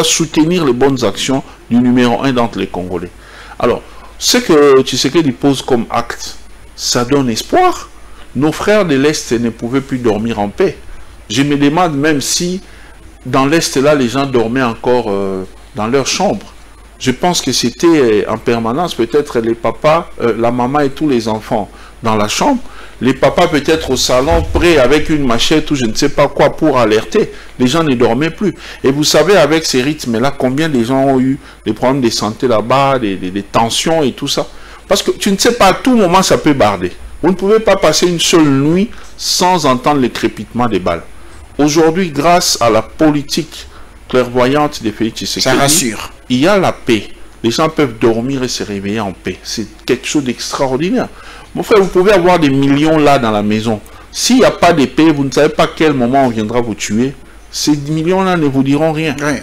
soutenir les bonnes actions du numéro 1 d'entre les Congolais. Alors, ce que Tshisekedi pose comme acte, ça donne espoir. Nos frères de l'Est ne pouvaient plus dormir en paix. Je me demande même si, dans l'Est, là, les gens dormaient encore dans leur chambre. Je pense que c'était en permanence, peut-être les papas, la maman et tous les enfants dans la chambre. Les papas peut-être au salon, prêts avec une machette ou je ne sais pas quoi pour alerter. Les gens ne dormaient plus. Et vous savez, avec ces rythmes-là, combien de gens ont eu des problèmes de santé là-bas, des tensions et tout ça. Parce que tu ne sais pas, à tout moment, ça peut barder. Vous ne pouvez pas passer une seule nuit sans entendre le crépitement des balles. Aujourd'hui, grâce à la politique clairvoyante de Félix Tshisekedi, ça rassure. Il y a la paix. Les gens peuvent dormir et se réveiller en paix. C'est quelque chose d'extraordinaire. Mon frère, vous pouvez avoir des millions là dans la maison. S'il n'y a pas de paix, vous ne savez pas quel moment on viendra vous tuer. Ces millions-là ne vous diront rien. Oui.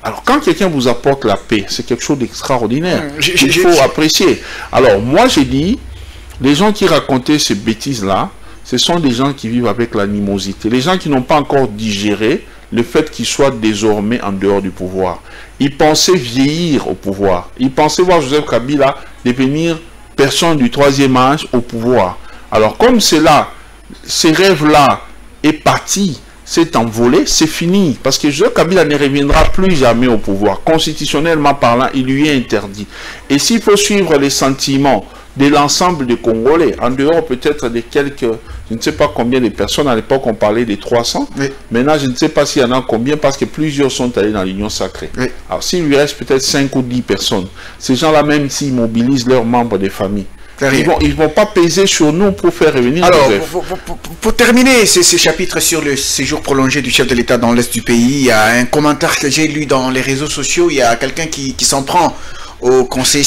Alors, quand quelqu'un vous apporte la paix, c'est quelque chose d'extraordinaire. Il faut apprécier. Alors, moi, j'ai dit, les gens qui racontaient ces bêtises-là, ce sont des gens qui vivent avec l'animosité. Les gens qui n'ont pas encore digéré le fait qu'ils soient désormais en dehors du pouvoir. Ils pensaient vieillir au pouvoir. Ils pensaient voir Joseph Kabila devenir personne du troisième âge au pouvoir. Alors comme cela, ces rêves-là est parti, s'est envolé, c'est fini. Parce que Joseph Kabila ne reviendra plus jamais au pouvoir. Constitutionnellement parlant, il lui est interdit. Et s'il faut suivre les sentiments de l'ensemble des Congolais, en dehors peut-être de quelques, je ne sais pas combien de personnes, à l'époque on parlait des 300, oui. Maintenant je ne sais pas s'il y en a combien, parce que plusieurs sont allés dans l'Union sacrée. Oui. Alors s'il lui reste peut-être 5 ou 10 personnes, ces gens-là même s'ils mobilisent leurs membres des familles, ils vont pas peser sur nous pour faire revenir. Alors, pour terminer ces chapitres sur le séjour prolongé du chef de l'État dans l'Est du pays, il y a un commentaire que j'ai lu dans les réseaux sociaux, il y a quelqu'un qui s'en prend au conseiller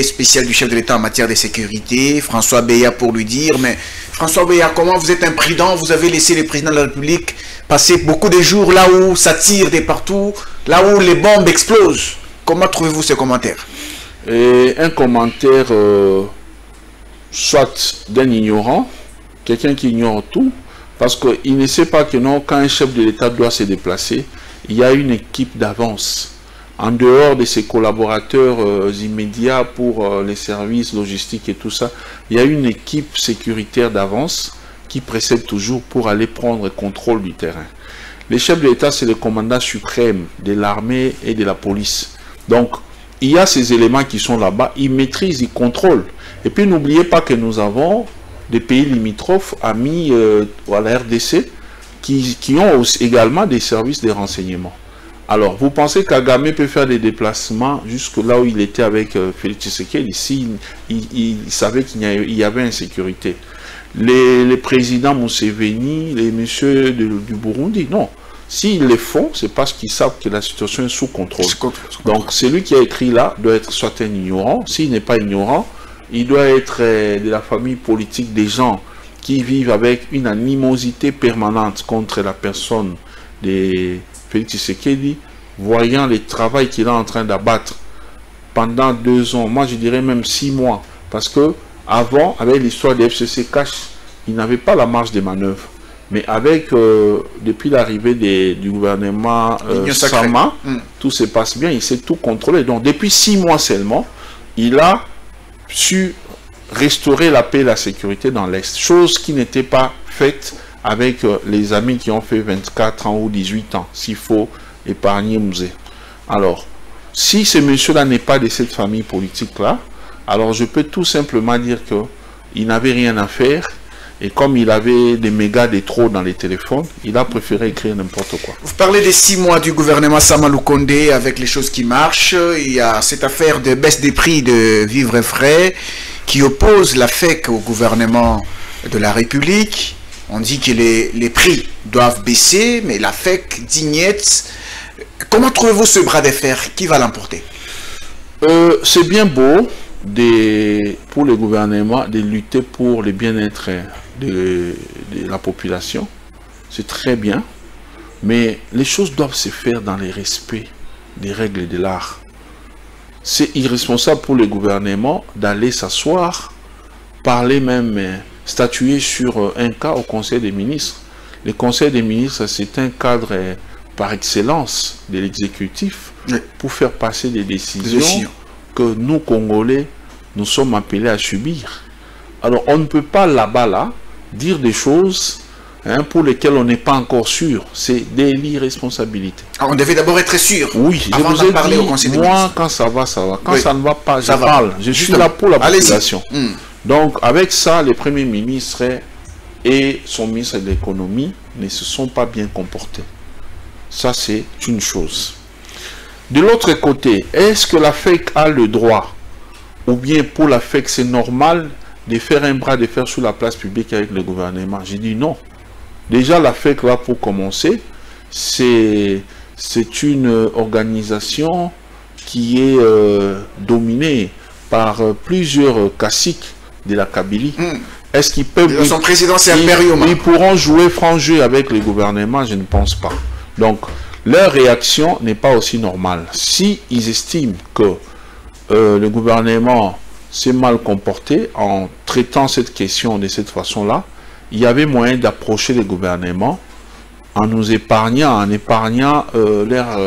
spécial du chef de l'État en matière de sécurité, François Beya, pour lui dire, mais François Beya, comment vous êtes imprudent, vous avez laissé le président de la République passer beaucoup de jours là où ça tire de partout, là où les bombes explosent. Comment trouvez-vous ce commentaire? Et un commentaire soit d'un ignorant, quelqu'un qui ignore tout, parce qu'il ne sait pas que non, quand un chef de l'État doit se déplacer, il y a une équipe d'avance. En dehors de ses collaborateurs immédiats pour les services logistiques et tout ça, il y a une équipe sécuritaire d'avance qui précède toujours pour aller prendre contrôle du terrain. Le chef de l'État, c'est le commandant suprême de l'armée et de la police. Donc, il y a ces éléments qui sont là-bas, ils maîtrisent, ils contrôlent. Et puis, n'oubliez pas que nous avons des pays limitrophes, amis à la RDC, qui ont aussi également des services de renseignement. Alors, vous pensez qu'Agame peut faire des déplacements jusque là où il était avec Félix Tshisekedi, ici, il savait qu'il y avait insécurité. les présidents Museveni, les messieurs du Burundi. Non. S'ils les font, c'est parce qu'ils savent que la situation est sous contrôle. Donc, celui qui a écrit là doit être soit un ignorant. S'il n'est pas ignorant, il doit être de la famille politique des gens qui vivent avec une animosité permanente contre la personne de Félix Tshisekedi, voyant le travail qu'il est en train d'abattre pendant 2 ans, moi je dirais même 6 mois, parce que avant, avec l'histoire des FCC Cash, il n'avait pas la marge de manœuvre. Mais avec, depuis l'arrivée du gouvernement Sama, tout se passe bien, il s'est tout contrôlé. Donc depuis 6 mois seulement, il a su restaurer la paix et la sécurité dans l'Est. Chose qui n'était pas faite avec les amis qui ont fait 24 ans ou 18 ans, s'il faut épargner Musée. Alors, si ce monsieur-là n'est pas de cette famille politique-là, alors je peux tout simplement dire qu'il n'avait rien à faire. Et comme il avait des mégas de trop dans les téléphones, il a préféré écrire n'importe quoi. Vous parlez des 6 mois du gouvernement Sama Lukonde avec les choses qui marchent. Il y a cette affaire de baisse des prix de vivres frais qui oppose la FEC au gouvernement de la République. On dit que les prix doivent baisser, mais la FEC dignette. Comment trouvez-vous ce bras de fer? Qui va l'emporter? C'est bien beau pour le gouvernement de lutter pour le bien-être de la population. C'est très bien, mais les choses doivent se faire dans le respect des règles de l'art. C'est irresponsable pour le gouvernement d'aller s'asseoir, parler même, statuer sur un cas au Conseil des ministres. Le Conseil des ministres, c'est un cadre par excellence de l'exécutif pour faire passer des décisions que nous, Congolais, nous sommes appelés à subir. Alors, on ne peut pas là-bas, dire des choses pour lesquelles on n'est pas encore sûr. C'est de l'irresponsabilité. On devait d'abord être sûr. Oui, je vous ai dit, au Conseil des ministres. Quand ça va, ça va. Quand ça ne va pas, je parle. Je suis là pour la population. Donc, avec ça, le Premier ministre et son ministre de l'économie ne se sont pas bien comportés. Ça, c'est une chose. De l'autre côté, est-ce que la FEC a le droit, ou bien pour la FEC, c'est normal de faire un bras de fer sur la place publique avec le gouvernement? J'ai dit non. Déjà, la FEC, là, pour commencer, c'est une organisation qui est dominée par plusieurs caciques de la Kabylie. Est-ce qu'ils peuvent... Son président, c'est Imperium. Ils pourront jouer franc jeu avec le gouvernement? Je ne pense pas. Donc, leur réaction n'est pas aussi normale. Si ils estiment que le gouvernement s'est mal comporté en traitant cette question de cette façon-là, il y avait moyen d'approcher le gouvernement en nous épargnant, leurs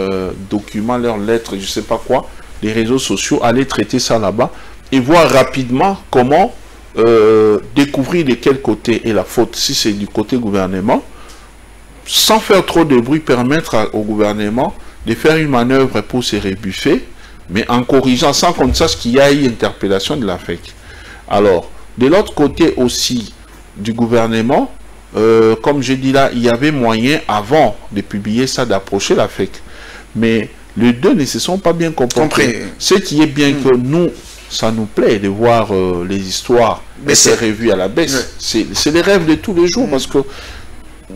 documents, leurs lettres, je ne sais pas quoi, les réseaux sociaux, aller traiter ça là-bas et voir rapidement comment découvrir de quel côté est la faute, si c'est du côté gouvernement, sans faire trop de bruit, permettre au gouvernement de faire une manœuvre pour se rebuffer, mais en corrigeant, sans qu'on sache qu'il y a eu interpellation de la FEC. Alors, de l'autre côté aussi du gouvernement, comme je dis là, il y avait moyen, avant de publier ça, d'approcher la FEC. Mais les deux ne se sont pas bien comportés. Ce qui est bien que nous, ça nous plaît de voir les histoires être revues à la baisse. C'est les rêves de tous les jours, parce que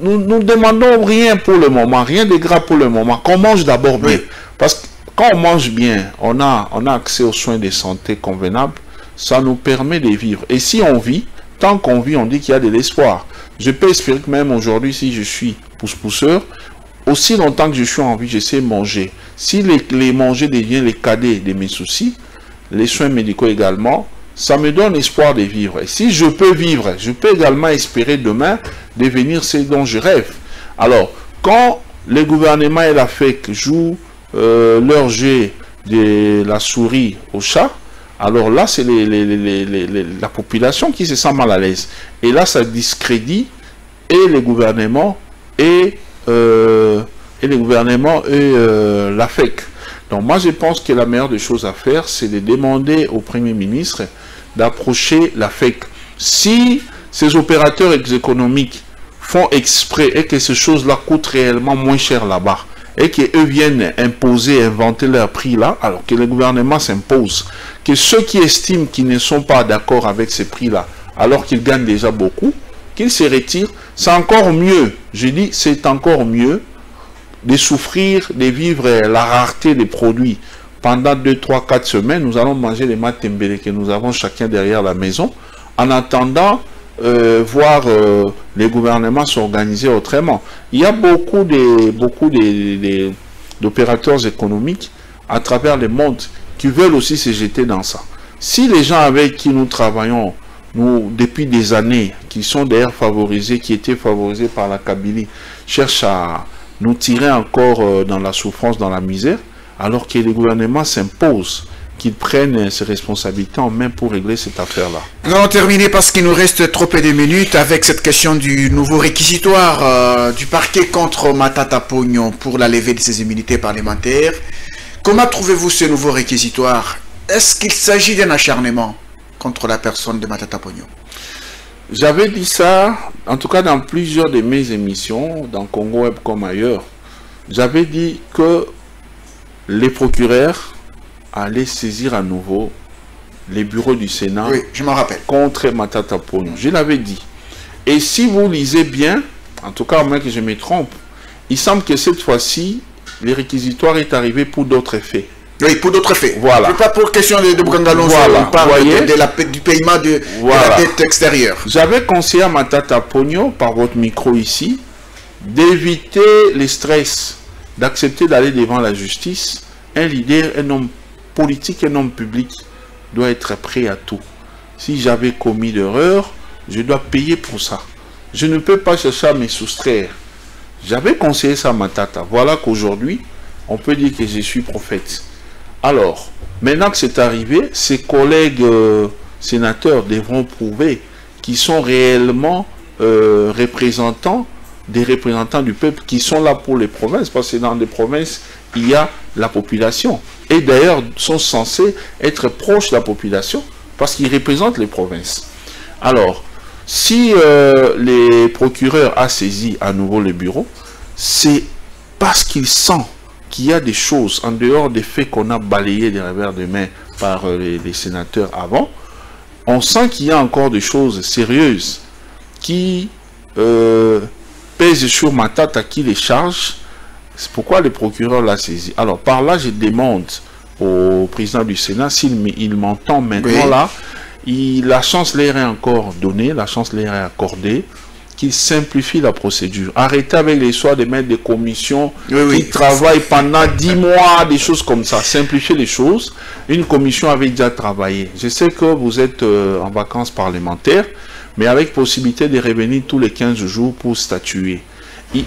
nous ne demandons rien pour le moment, rien de grave pour le moment. Qu'on mange d'abord bien. Parce que quand on mange bien, on a accès aux soins de santé convenables, ça nous permet de vivre. Et si on vit, tant qu'on vit, on dit qu'il y a de l'espoir. Je peux espérer que même aujourd'hui, si je suis pousse-pousseur, aussi longtemps que je suis en vie, je sais manger. Si les manger devient les cadets de mes soucis, les soins médicaux également, ça me donne espoir de vivre. Et si je peux vivre, je peux également espérer demain devenir ce dont je rêve. Alors, quand le gouvernement et la FEC jouent leur jeu de la souris au chat, alors là, c'est la population qui se sent mal à l'aise. Et là, ça discrédite et le gouvernement et la FEC. Donc moi, je pense que la meilleure des choses à faire, c'est de demander au Premier ministre d'approcher la FEC. Si ces opérateurs économiques font exprès et que ces choses-là coûtent réellement moins cher là-bas, et qu'eux viennent imposer, inventer leur prix là, alors que le gouvernement s'impose, que ceux qui estiment qu'ils ne sont pas d'accord avec ces prix-là alors qu'il gagne déjà beaucoup, qu'il se retire. C'est encore mieux, je dis, c'est encore mieux de souffrir, de vivre la rareté des produits. Pendant 2, 3, 4 semaines, nous allons manger les matembele que nous avons chacun derrière la maison, en attendant voir les gouvernements s'organiser autrement. Il y a beaucoup d'opérateurs économiques à travers le monde qui veulent aussi se jeter dans ça. Si les gens avec qui nous travaillons, nous, depuis des années, qui sont d'ailleurs favorisés, qui étaient favorisés par la Kabylie, cherchent à nous tirer encore dans la souffrance, dans la misère, alors que les gouvernements s'imposent qu'ils prennent ses responsabilités en main pour régler cette affaire-là. Nous allons terminer parce qu'il nous reste trop peu de minutes avec cette question du nouveau réquisitoire du parquet contre Matata Pognon pour la levée de ses immunités parlementaires. Comment trouvez-vous ce nouveau réquisitoire? Est-ce qu'il s'agit d'un acharnement contre la personne de Matata Pognon? J'avais dit ça, en tout cas dans plusieurs de mes émissions, dans Congo Web comme ailleurs. J'avais dit que les procureurs allaient saisir à nouveau les bureaux du Sénat, oui, je m'en rappelle, contre Matata Pognon. Je l'avais dit. Et si vous lisez bien, en tout cas, à moins que je me trompe, il semble que cette fois-ci, le réquisitoire est arrivé pour d'autres faits. Oui, pour d'autres faits. Voilà. C'est pas pour question de Brangalon, voilà. On parle du paiement de la dette extérieure. J'avais conseillé à Matata Pognon, par votre micro ici, d'éviter les stress, d'accepter d'aller devant la justice. Un leader, un homme politique, un homme public doit être prêt à tout. Si j'avais commis d'erreur, je dois payer pour ça. Je ne peux pas chercher à me soustraire. J'avais conseillé ça à Matata. Voilà qu'aujourd'hui, on peut dire que je suis prophète. Alors, maintenant que c'est arrivé, ses collègues sénateurs devront prouver qu'ils sont réellement représentants, des représentants du peuple qui sont là pour les provinces, parce que dans les provinces, il y a la population. Et d'ailleurs, sont censés être proches de la population, parce qu'ils représentent les provinces. Alors, si les procureurs ont saisi à nouveau le bureau, c'est parce qu'ils sentent qu'il y a des choses, en dehors des faits qu'on a balayés des revers de main par les sénateurs avant, on sent qu'il y a encore des choses sérieuses qui pèsent sur Matata, qui les charge. C'est pourquoi le procureur l'a saisi. Alors par là, je demande au président du Sénat, s'il m'entend maintenant, oui, là, la chance leur est encore donnée, la chance leur est accordée, qu'il simplifie la procédure. Arrêtez avec les soins de mettre des commissions qui travaillent pendant 10 mois, des choses comme ça. Simplifiez les choses. Une commission avait déjà travaillé. Je sais que vous êtes en vacances parlementaires, mais avec possibilité de revenir tous les 15 jours pour statuer.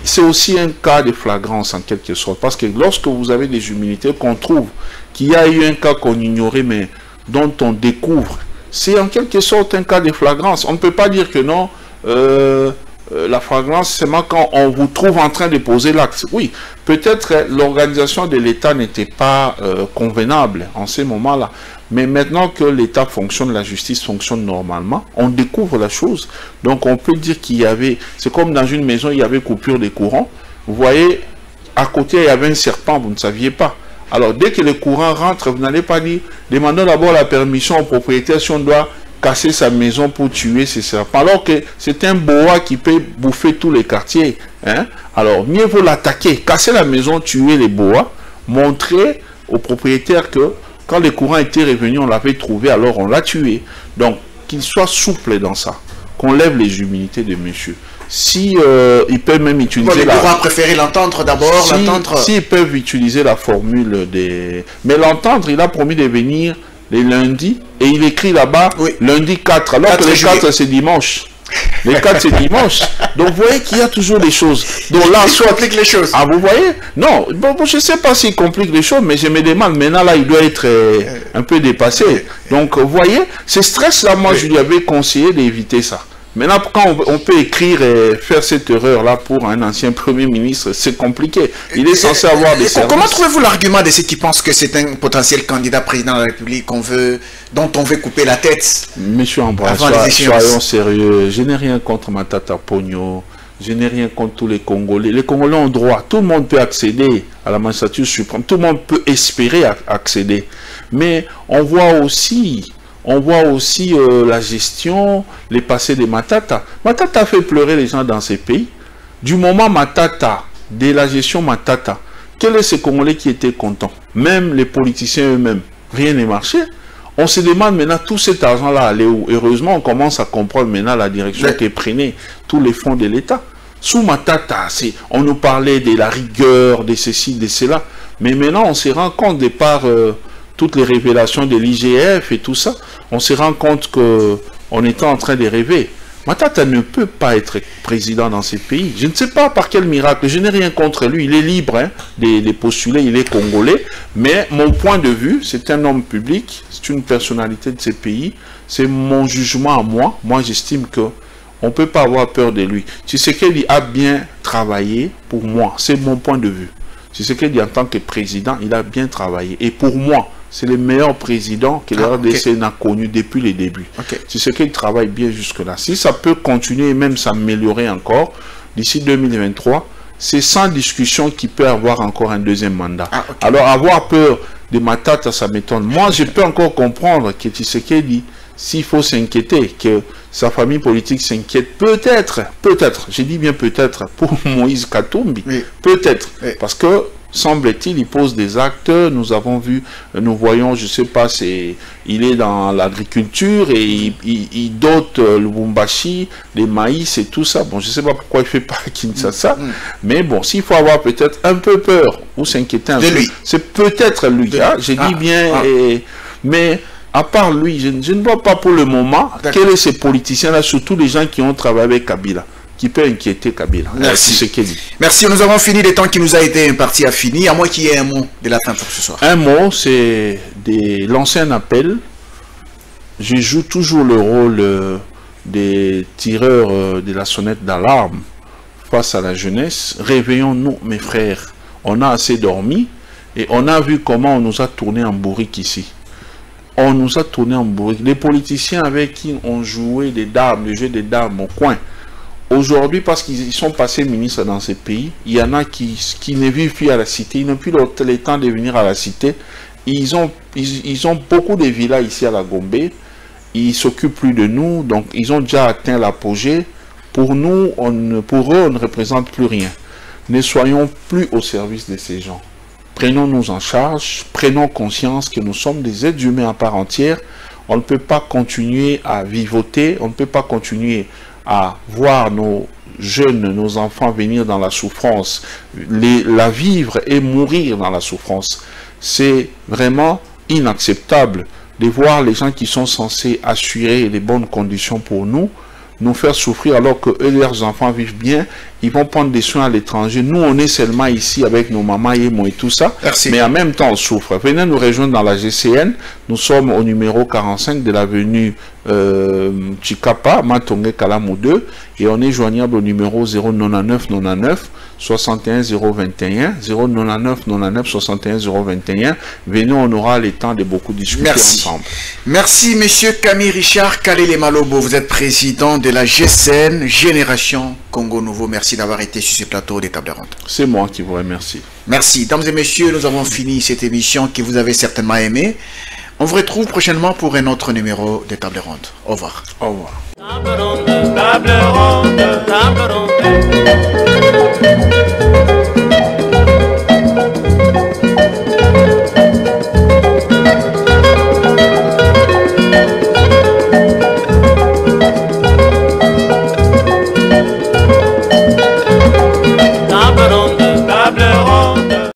C'est aussi un cas de flagrance en quelque sorte, parce que lorsque vous avez des immunités qu'on trouve qu'il y a eu un cas qu'on ignorait, mais dont on découvre, c'est en quelque sorte un cas de flagrance. On ne peut pas dire que non, la flagrance, c'est quand on vous trouve en train de poser l'acte. Oui, peut-être l'organisation de l'État n'était pas convenable en ces moments-là. Mais maintenant que l'État fonctionne, la justice fonctionne normalement, on découvre la chose. Donc on peut dire qu'il y avait, c'est comme dans une maison, il y avait coupure de courant. Vous voyez, à côté, il y avait un serpent, vous ne saviez pas. Alors dès que le courant rentre, vous n'allez pas dire, demandons d'abord la permission au propriétaire si on doit casser sa maison pour tuer ces serpents. Alors que c'est un boa qui peut bouffer tous les quartiers. Hein? Alors mieux vaut l'attaquer, casser la maison, tuer les boas, montrer au propriétaire que quand le courant était revenu, on l'avait trouvé, alors on l'a tué. Donc, qu'il soit souple dans ça, qu'on lève les immunités de monsieur. Si ils peuvent même utiliser la... On préférer l'entendre d'abord, l'entendre... S'ils peuvent utiliser la formule des... Mais l'entendre, il a promis de venir les lundis, et il écrit là-bas, oui, lundi 4, alors 4 que les 4 c'est dimanche. Les 4 c'est dimanche. Donc vous voyez qu'il y a toujours des choses. Donc là, il complique les choses. Ah, vous voyez? Non, bon, je ne sais pas s'il complique les choses, mais je me demande, maintenant là, il doit être un peu dépassé. Donc vous voyez, ce stress-là, moi, je lui avais conseillé d'éviter ça. Maintenant, quand on peut écrire et faire cette erreur-là pour un ancien Premier ministre, c'est compliqué. Il est censé avoir des services. Comment trouvez-vous l'argument de ceux qui pensent que c'est un potentiel candidat président de la République dont on veut couper la tête? Monsieur Ambroise, soyons sérieux. Je n'ai rien contre Matata Pognon. Je n'ai rien contre tous les Congolais. Les Congolais ont droit. Tout le monde peut accéder à la magistrature suprême. Tout le monde peut espérer accéder. Mais on voit aussi On voit aussi la gestion, les passés de Matata. Matata fait pleurer les gens dans ces pays. Du moment Matata, de la gestion Matata, quels sont ces Congolais qui étaient contents? Même les politiciens eux-mêmes, rien n'est marché. On se demande maintenant tout cet argent-là aller où? Heureusement, on commence à comprendre maintenant la direction qui prenait tous les fonds de l'État. Sous Matata, on nous parlait de la rigueur, de ceci, de cela. Mais maintenant, on se rend compte de par toutes les révélations de l'IGF et tout ça, on se rend compte qu'on était en train de rêver. Matata ne peut pas être président dans ces pays. Je ne sais pas par quel miracle. Je n'ai rien contre lui. Il est libre hein, de postuler. Il est congolais. Mais mon point de vue, c'est un homme public. C'est une personnalité de ces pays. C'est mon jugement à moi. Moi, j'estime que on ne peut pas avoir peur de lui. Tshisekedi a bien travaillé pour moi. C'est mon point de vue. Tshisekedi, en tant que président, il a bien travaillé. Et pour moi, c'est le meilleur président que la RDC n'a connu depuis les débuts. C'est ce qu'il travaille bien jusque-là. Si ça peut continuer et même s'améliorer encore, d'ici 2023, c'est sans discussion qu'il peut avoir encore un deuxième mandat. Alors avoir peur de Matata, ça m'étonne. Moi, je peux encore comprendre que Tshisekedi, s'il faut s'inquiéter, que sa famille politique s'inquiète, peut-être, je dis bien peut-être, pour Moïse Katumbi, peut-être, parce que semble-t-il, il pose des actes. Nous avons vu, nous voyons, je sais pas, il est dans l'agriculture et il dote le Lubumbashi, les maïs et tout ça. Bon, je sais pas pourquoi il fait pas Kinshasa, mais bon, s'il faut avoir peut-être un peu peur ou s'inquiéter un peu, c'est peut-être lui. Hein, je dis bien, mais à part lui, je ne vois pas pour le moment quels sont ces politiciens-là, surtout les gens qui ont travaillé avec Kabila, qui peut inquiéter Kabila. Merci. Merci, nous avons fini, le temps qui nous a été imparti à fini. À moins qu'il y ait un mot de la fin pour ce soir. Un mot, c'est de lancer un appel. Je joue toujours le rôle des tireurs de la sonnette d'alarme face à la jeunesse. Réveillons-nous, mes frères. On a assez dormi et on a vu comment on nous a tourné en bourrique ici. On nous a tourné en bourrique. Les politiciens avec qui on jouait des dames, le jeu des dames au coin, aujourd'hui, parce qu'ils sont passés ministres dans ces pays, il y en a qui ne vivent plus à la cité, ils n'ont plus le temps de venir à la cité. Ils ont beaucoup de villas ici à la Gombe, ils ne s'occupent plus de nous, donc ils ont déjà atteint l'apogée. Pour nous, pour eux, on ne représente plus rien. Ne soyons plus au service de ces gens. Prenons-nous en charge, prenons conscience que nous sommes des êtres humains à part entière. On ne peut pas continuer à vivoter, on ne peut pas continuer à voir nos jeunes, nos enfants venir dans la souffrance, la vivre et mourir dans la souffrance. C'est vraiment inacceptable de voir les gens qui sont censés assurer les bonnes conditions pour nous faire souffrir alors que eux, leurs enfants vivent bien. Ils vont prendre des soins à l'étranger. Nous, on est seulement ici avec nos mamans et moi et tout ça. Merci. Mais en même temps, on souffre. Venez nous rejoindre dans la GCN. Nous sommes au numéro 45 de l'avenue Chikapa, Matonge Kalamu 2. Et on est joignable au numéro 099 99 61 021. 099 99 61 021. Venez, on aura le temps de beaucoup discuter ensemble. Merci, monsieur Camille Richard Kalele Malobo. Vous êtes président de la GCN, Génération Congo Nouveau. Merci d'avoir été sur ce plateau des tables rondes. C'est moi qui vous remercie. Merci. Dames et messieurs, nous avons fini cette émission que vous avez certainement aimée. On vous retrouve prochainement pour un autre numéro des tables rondes. Au revoir. Au revoir. Table ronde, table ronde, table ronde.